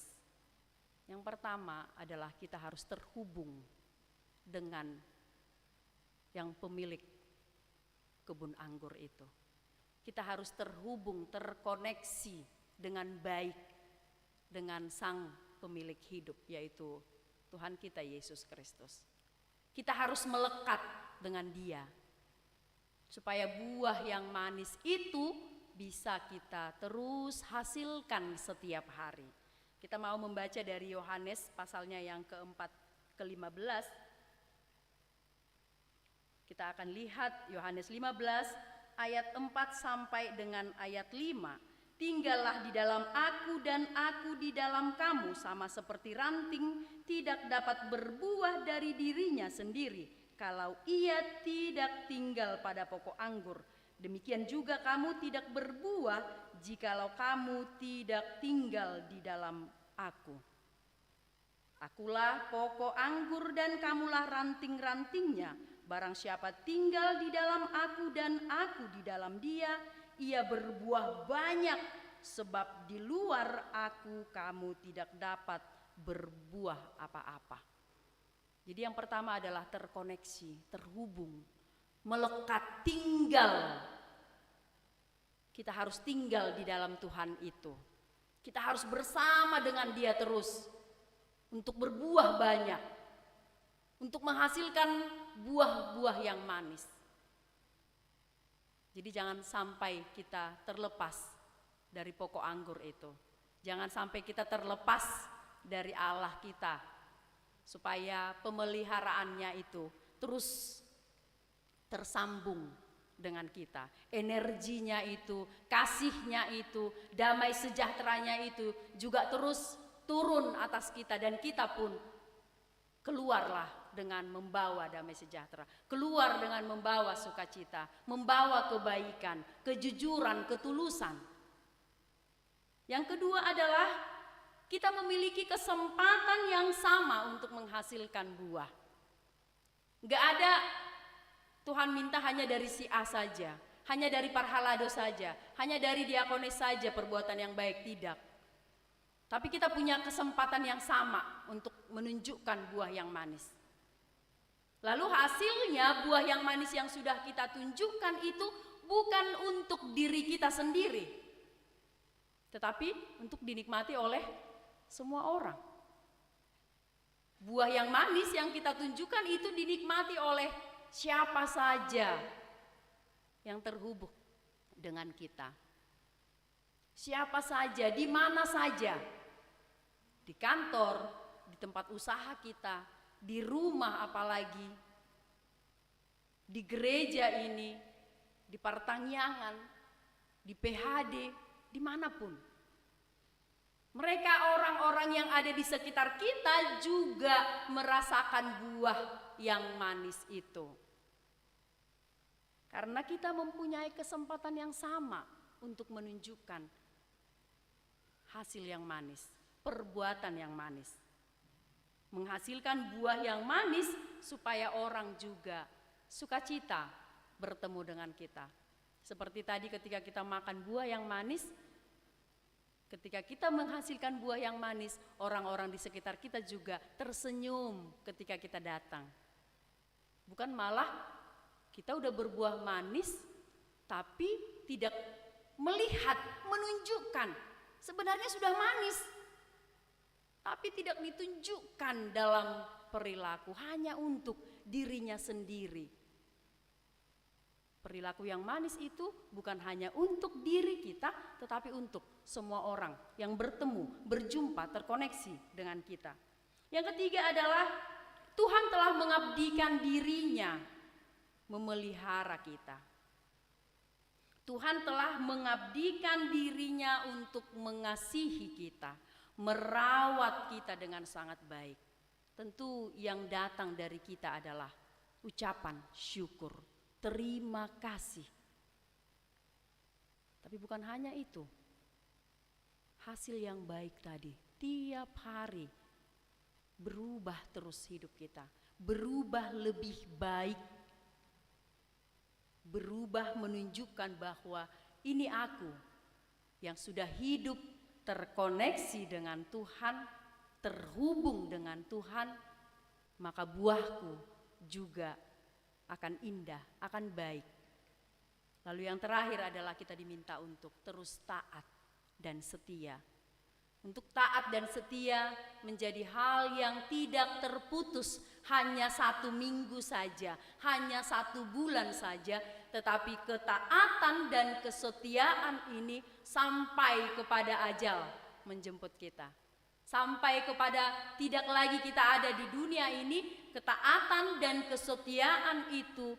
yang pertama adalah kita harus terhubung dengan yang pemilik kebun anggur itu. Kita harus terhubung, terkoneksi dengan baik dengan sang pemilik hidup, yaitu Tuhan kita Yesus Kristus. Kita harus melekat dengan Dia supaya buah yang manis itu bisa kita terus hasilkan setiap hari. Kita mau membaca dari Yohanes pasalnya yang keempat, ke-15. Kita akan lihat Yohanes 15 ayat 4 sampai dengan ayat 5. Tinggallah di dalam aku dan aku di dalam kamu, sama seperti ranting tidak dapat berbuah dari dirinya sendiri kalau ia tidak tinggal pada pokok anggur. Demikian juga kamu tidak berbuah jikalau kamu tidak tinggal di dalam Aku. Akulah pokok anggur dan kamulah ranting-rantingnya. Barang siapa tinggal di dalam Aku dan Aku di dalam dia, ia berbuah banyak, sebab di luar Aku kamu tidak dapat berbuah apa-apa. Jadi yang pertama adalah terkoneksi, terhubung, melekat, tinggal. Kita harus tinggal di dalam Tuhan itu. Kita harus bersama dengan Dia terus untuk berbuah banyak, untuk menghasilkan buah-buah yang manis. Jadi jangan sampai kita terlepas dari pokok anggur itu. Jangan sampai kita terlepas dari Allah kita, supaya pemeliharaannya itu terus tersambung dengan kita. Energinya itu, kasihnya itu, damai sejahteranya itu juga terus turun atas kita, dan kita pun keluarlah dengan membawa damai sejahtera, keluar dengan membawa sukacita, membawa kebaikan, kejujuran, ketulusan. Yang kedua adalah kita memiliki kesempatan yang sama untuk menghasilkan buah. Gak ada Tuhan minta hanya dari si A saja, hanya dari Parhalado saja, hanya dari diakonis saja perbuatan yang baik, tidak. Tapi kita punya kesempatan yang sama untuk menunjukkan buah yang manis. Lalu hasilnya buah yang manis yang sudah kita tunjukkan itu bukan untuk diri kita sendiri, tetapi untuk dinikmati oleh semua orang. Buah yang manis yang kita tunjukkan itu dinikmati oleh siapa saja yang terhubung dengan kita. Siapa saja, di mana saja. Di kantor, di tempat usaha kita, di rumah apalagi, di gereja ini, di pertanian, di PHD, dimanapun. Mereka orang-orang yang ada di sekitar kita juga merasakan buah yang manis itu. Karena kita mempunyai kesempatan yang sama untuk menunjukkan hasil yang manis, perbuatan yang manis. Menghasilkan buah yang manis supaya orang juga sukacita bertemu dengan kita. Seperti tadi ketika kita makan buah yang manis, ketika kita menghasilkan buah yang manis, orang-orang di sekitar kita juga tersenyum ketika kita datang. Bukan malah kita udah berbuah manis, tapi tidak melihat, menunjukkan. Sebenarnya sudah manis, tapi tidak ditunjukkan dalam perilaku, hanya untuk dirinya sendiri. Perilaku yang manis itu bukan hanya untuk diri kita, tetapi untuk semua orang yang bertemu, berjumpa, terkoneksi dengan kita. Yang ketiga adalah Tuhan telah mengabdikan dirinya memelihara kita. Tuhan telah mengabdikan dirinya untuk mengasihi kita, merawat kita dengan sangat baik. Tentu yang datang dari kita adalah ucapan syukur, terima kasih. Tapi bukan hanya itu. Hasil yang baik tadi, tiap hari berubah terus hidup kita, berubah lebih baik, berubah menunjukkan bahwa ini aku yang sudah hidup terkoneksi dengan Tuhan, terhubung dengan Tuhan, maka buahku juga akan indah, akan baik. Lalu yang terakhir adalah kita diminta untuk terus taat dan setia. Untuk taat dan setia menjadi hal yang tidak terputus hanya 1 minggu saja, hanya 1 bulan saja, tetapi ketaatan dan kesetiaan ini sampai kepada ajal menjemput kita. Sampai kepada tidak lagi kita ada di dunia ini, ketaatan dan kesetiaan itu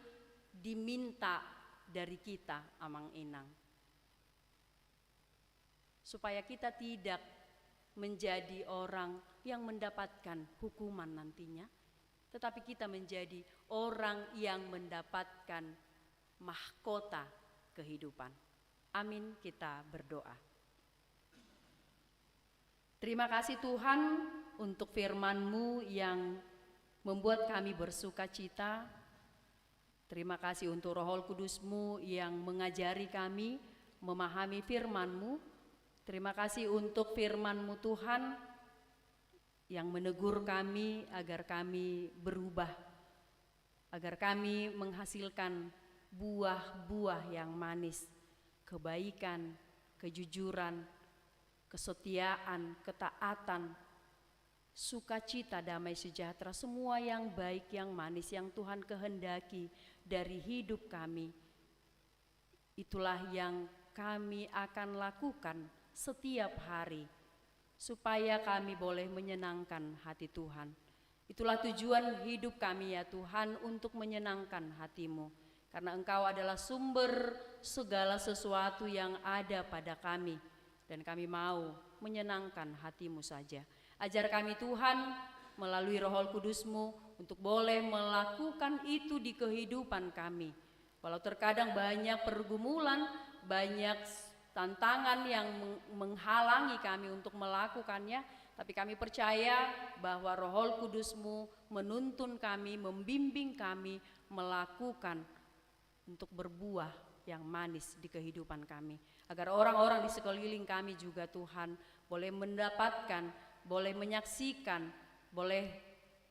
diminta dari kita, Amang Inang. Supaya kita tidak menjadi orang yang mendapatkan hukuman nantinya, tetapi kita menjadi orang yang mendapatkan mahkota kehidupan. Amin, kita berdoa. Terima kasih Tuhan untuk firman-Mu yang membuat kami bersuka cita. Terima kasih untuk Roh Kudus-Mu yang mengajari kami memahami firman-Mu. Terima kasih untuk firman-Mu Tuhan yang menegur kami agar kami berubah, agar kami menghasilkan buah-buah yang manis, kebaikan, kejujuran, kesetiaan, ketaatan, sukacita, damai sejahtera, semua yang baik, yang manis, yang Tuhan kehendaki dari hidup kami. Itulah yang kami akan lakukan setiap hari, supaya kami boleh menyenangkan hati Tuhan. Itulah tujuan hidup kami ya Tuhan, untuk menyenangkan hati-Mu. Karena Engkau adalah sumber segala sesuatu yang ada pada kami. Dan kami mau menyenangkan hati-Mu saja. Ajar kami Tuhan melalui Roh Kudus-Mu untuk boleh melakukan itu di kehidupan kami. Walau terkadang banyak pergumulan, banyak tantangan yang menghalangi kami untuk melakukannya, tapi kami percaya bahwa Roh Kudus-Mu menuntun kami, membimbing kami melakukan untuk berbuah yang manis di kehidupan kami. Agar orang-orang di sekeliling kami juga Tuhan boleh mendapatkan, boleh menyaksikan, boleh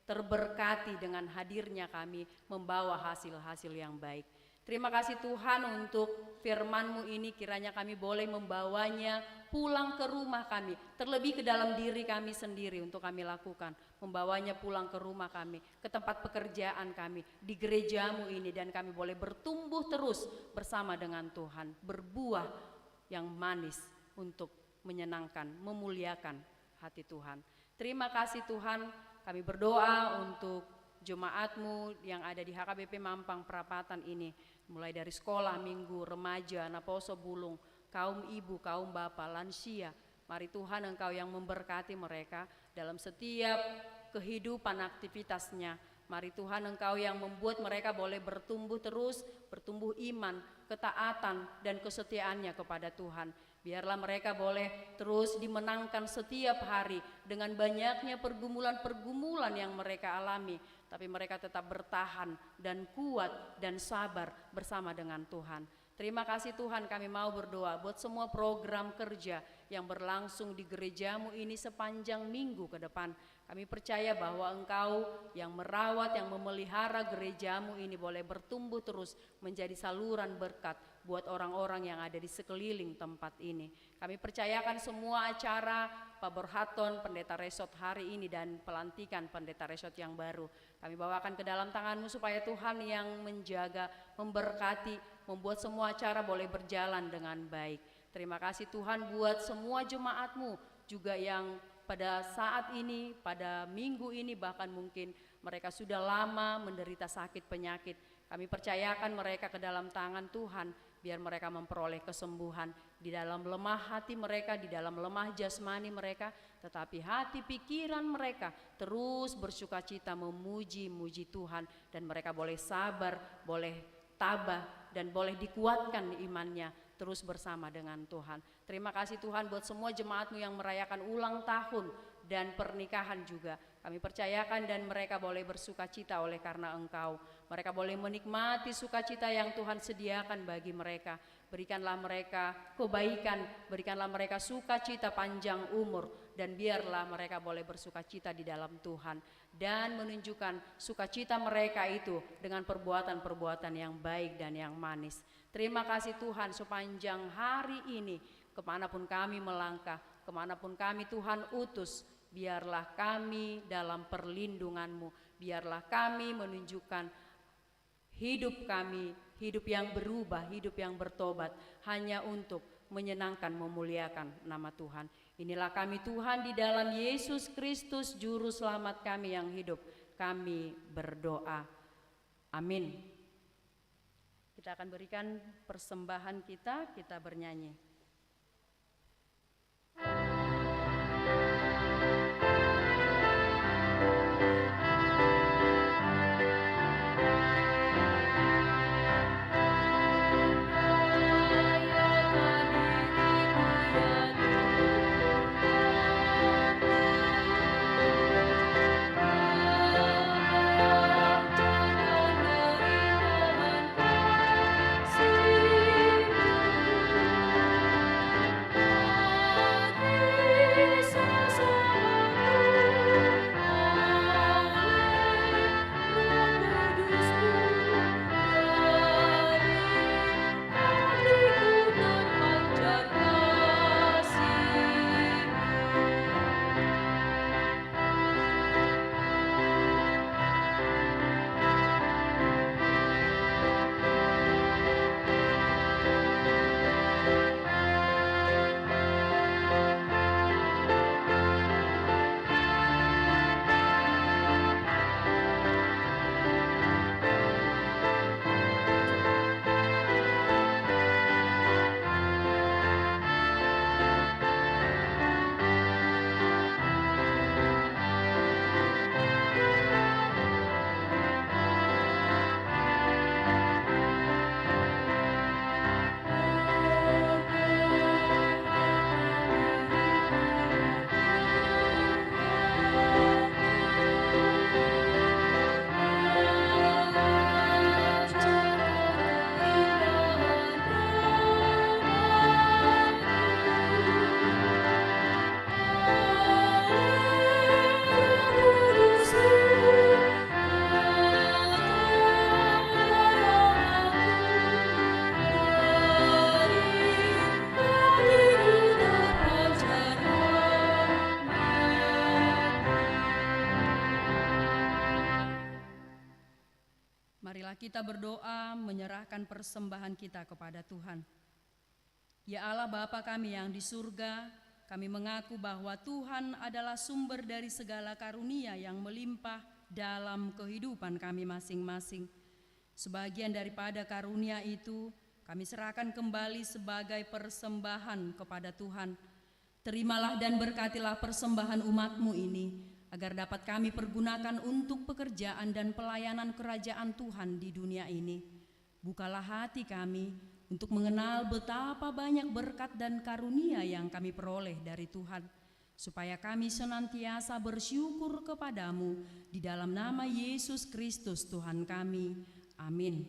terberkati dengan hadirnya kami membawa hasil-hasil yang baik. Terima kasih Tuhan untuk firman-Mu ini, kiranya kami boleh membawanya pulang ke rumah kami, terlebih ke dalam diri kami sendiri untuk kami lakukan, membawanya pulang ke rumah kami, ke tempat pekerjaan kami, di gereja-Mu ini, dan kami boleh bertumbuh terus bersama dengan Tuhan, berbuah yang manis untuk menyenangkan, memuliakan hati Tuhan. Terima kasih Tuhan, kami berdoa untuk jemaat-Mu yang ada di HKBP Mampang Perapatan ini, mulai dari sekolah, minggu, remaja, Naposo Bulung, kaum ibu, kaum bapak, lansia. Mari Tuhan Engkau yang memberkati mereka dalam setiap kehidupan aktivitasnya. Mari Tuhan Engkau yang membuat mereka boleh bertumbuh terus, bertumbuh iman, ketaatan, dan kesetiaannya kepada Tuhan. Biarlah mereka boleh terus dimenangkan setiap hari dengan banyaknya pergumulan-pergumulan yang mereka alami, tapi mereka tetap bertahan dan kuat dan sabar bersama dengan Tuhan. Terima kasih Tuhan, kami mau berdoa buat semua program kerja yang berlangsung di gereja-Mu ini sepanjang minggu ke depan. Kami percaya bahwa Engkau yang merawat, yang memelihara gereja-Mu ini boleh bertumbuh terus menjadi saluran berkat buat orang-orang yang ada di sekeliling tempat ini. Kami percayakan semua acara Pak Borhaton, Pendeta Resot hari ini, dan pelantikan Pendeta Resot yang baru, kami bawakan ke dalam tangan-Mu supaya Tuhan yang menjaga, memberkati, membuat semua acara boleh berjalan dengan baik. Terima kasih Tuhan buat semua jemaat-Mu juga yang pada saat ini, pada minggu ini, bahkan mungkin mereka sudah lama menderita sakit penyakit. Kami percayakan mereka ke dalam tangan Tuhan, biar mereka memperoleh kesembuhan di dalam lemah hati mereka, di dalam lemah jasmani mereka, tetapi hati pikiran mereka terus bersuka cita memuji-muji Tuhan, dan mereka boleh sabar, boleh tabah, dan boleh dikuatkan imannya terus bersama dengan Tuhan. Terima kasih Tuhan buat semua jemaat-Mu yang merayakan ulang tahun dan pernikahan juga. Kami percayakan dan mereka boleh bersuka cita oleh karena Engkau. Mereka boleh menikmati sukacita yang Tuhan sediakan bagi mereka. Berikanlah mereka kebaikan, berikanlah mereka sukacita panjang umur, dan biarlah mereka boleh bersuka cita di dalam Tuhan dan menunjukkan sukacita mereka itu dengan perbuatan-perbuatan yang baik dan yang manis. Terima kasih Tuhan, sepanjang hari ini kemanapun kami melangkah, kemanapun kami Tuhan utus, biarlah kami dalam perlindungan-Mu, biarlah kami menunjukkan hidup kami, hidup yang berubah, hidup yang bertobat, hanya untuk menyenangkan, memuliakan nama Tuhan. Inilah kami Tuhan di dalam Yesus Kristus Juru Selamat kami yang hidup, kami berdoa. Amin. Kita akan berikan persembahan kita bernyanyi. Marilah kita berdoa menyerahkan persembahan kita kepada Tuhan. Ya Allah Bapa kami yang di surga, kami mengaku bahwa Tuhan adalah sumber dari segala karunia yang melimpah dalam kehidupan kami masing-masing. Sebagian daripada karunia itu kami serahkan kembali sebagai persembahan kepada Tuhan. Terimalah dan berkatilah persembahan umat-Mu ini, agar dapat kami pergunakan untuk pekerjaan dan pelayanan kerajaan Tuhan di dunia ini. Bukalah hati kami untuk mengenal betapa banyak berkat dan karunia yang kami peroleh dari Tuhan, supaya kami senantiasa bersyukur kepadamu di dalam nama Yesus Kristus Tuhan kami. Amin.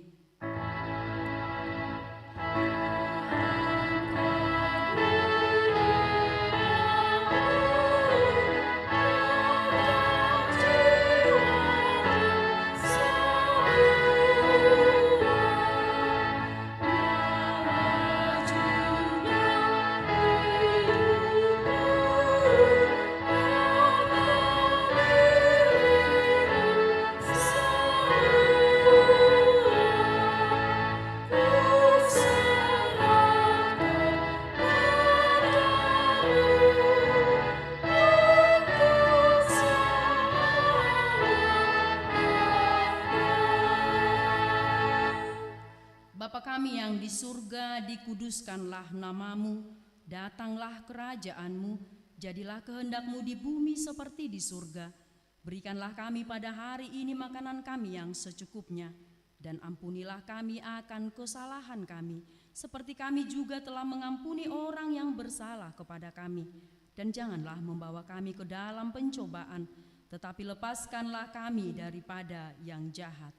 Bapa kami yang di surga, dikuduskanlah namamu, datanglah kerajaan-Mu, jadilah kehendak-Mu di bumi seperti di surga. Berikanlah kami pada hari ini makanan kami yang secukupnya, dan ampunilah kami akan kesalahan kami, seperti kami juga telah mengampuni orang yang bersalah kepada kami. Dan janganlah membawa kami ke dalam pencobaan, tetapi lepaskanlah kami daripada yang jahat.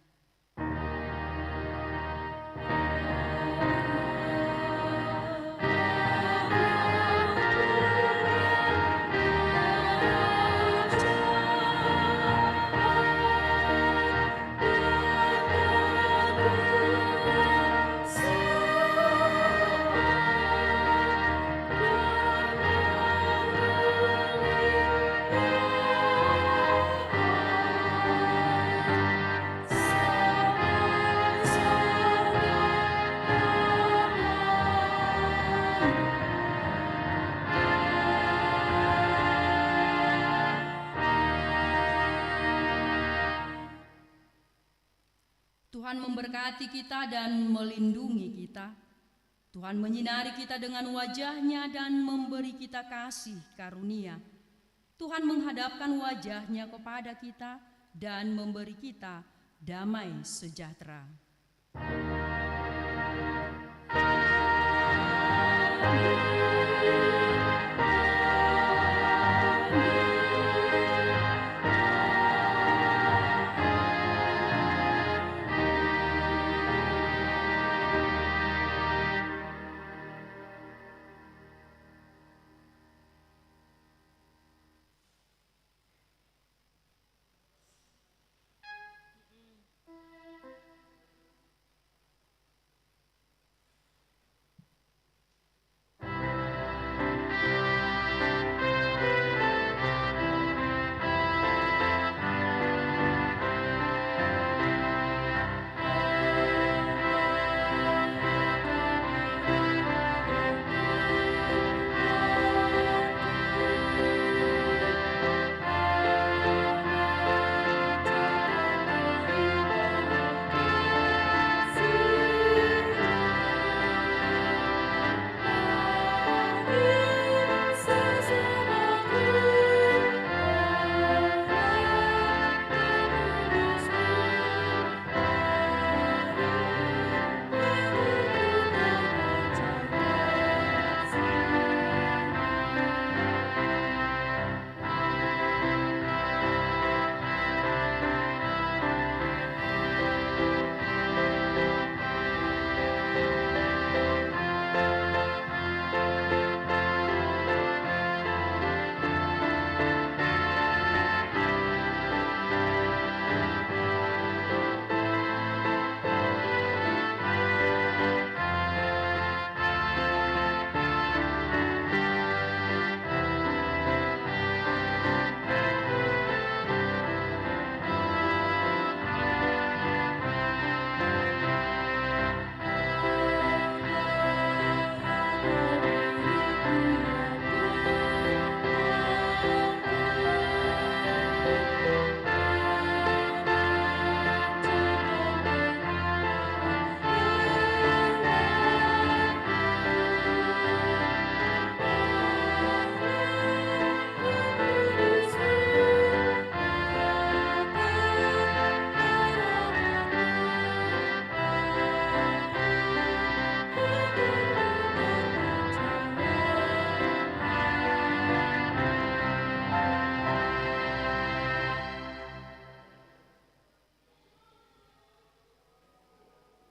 Tuhan memberkati kita dan melindungi kita. Tuhan menyinari kita dengan wajah-Nya dan memberi kita kasih karunia. Tuhan menghadapkan wajah-Nya kepada kita dan memberi kita damai sejahtera.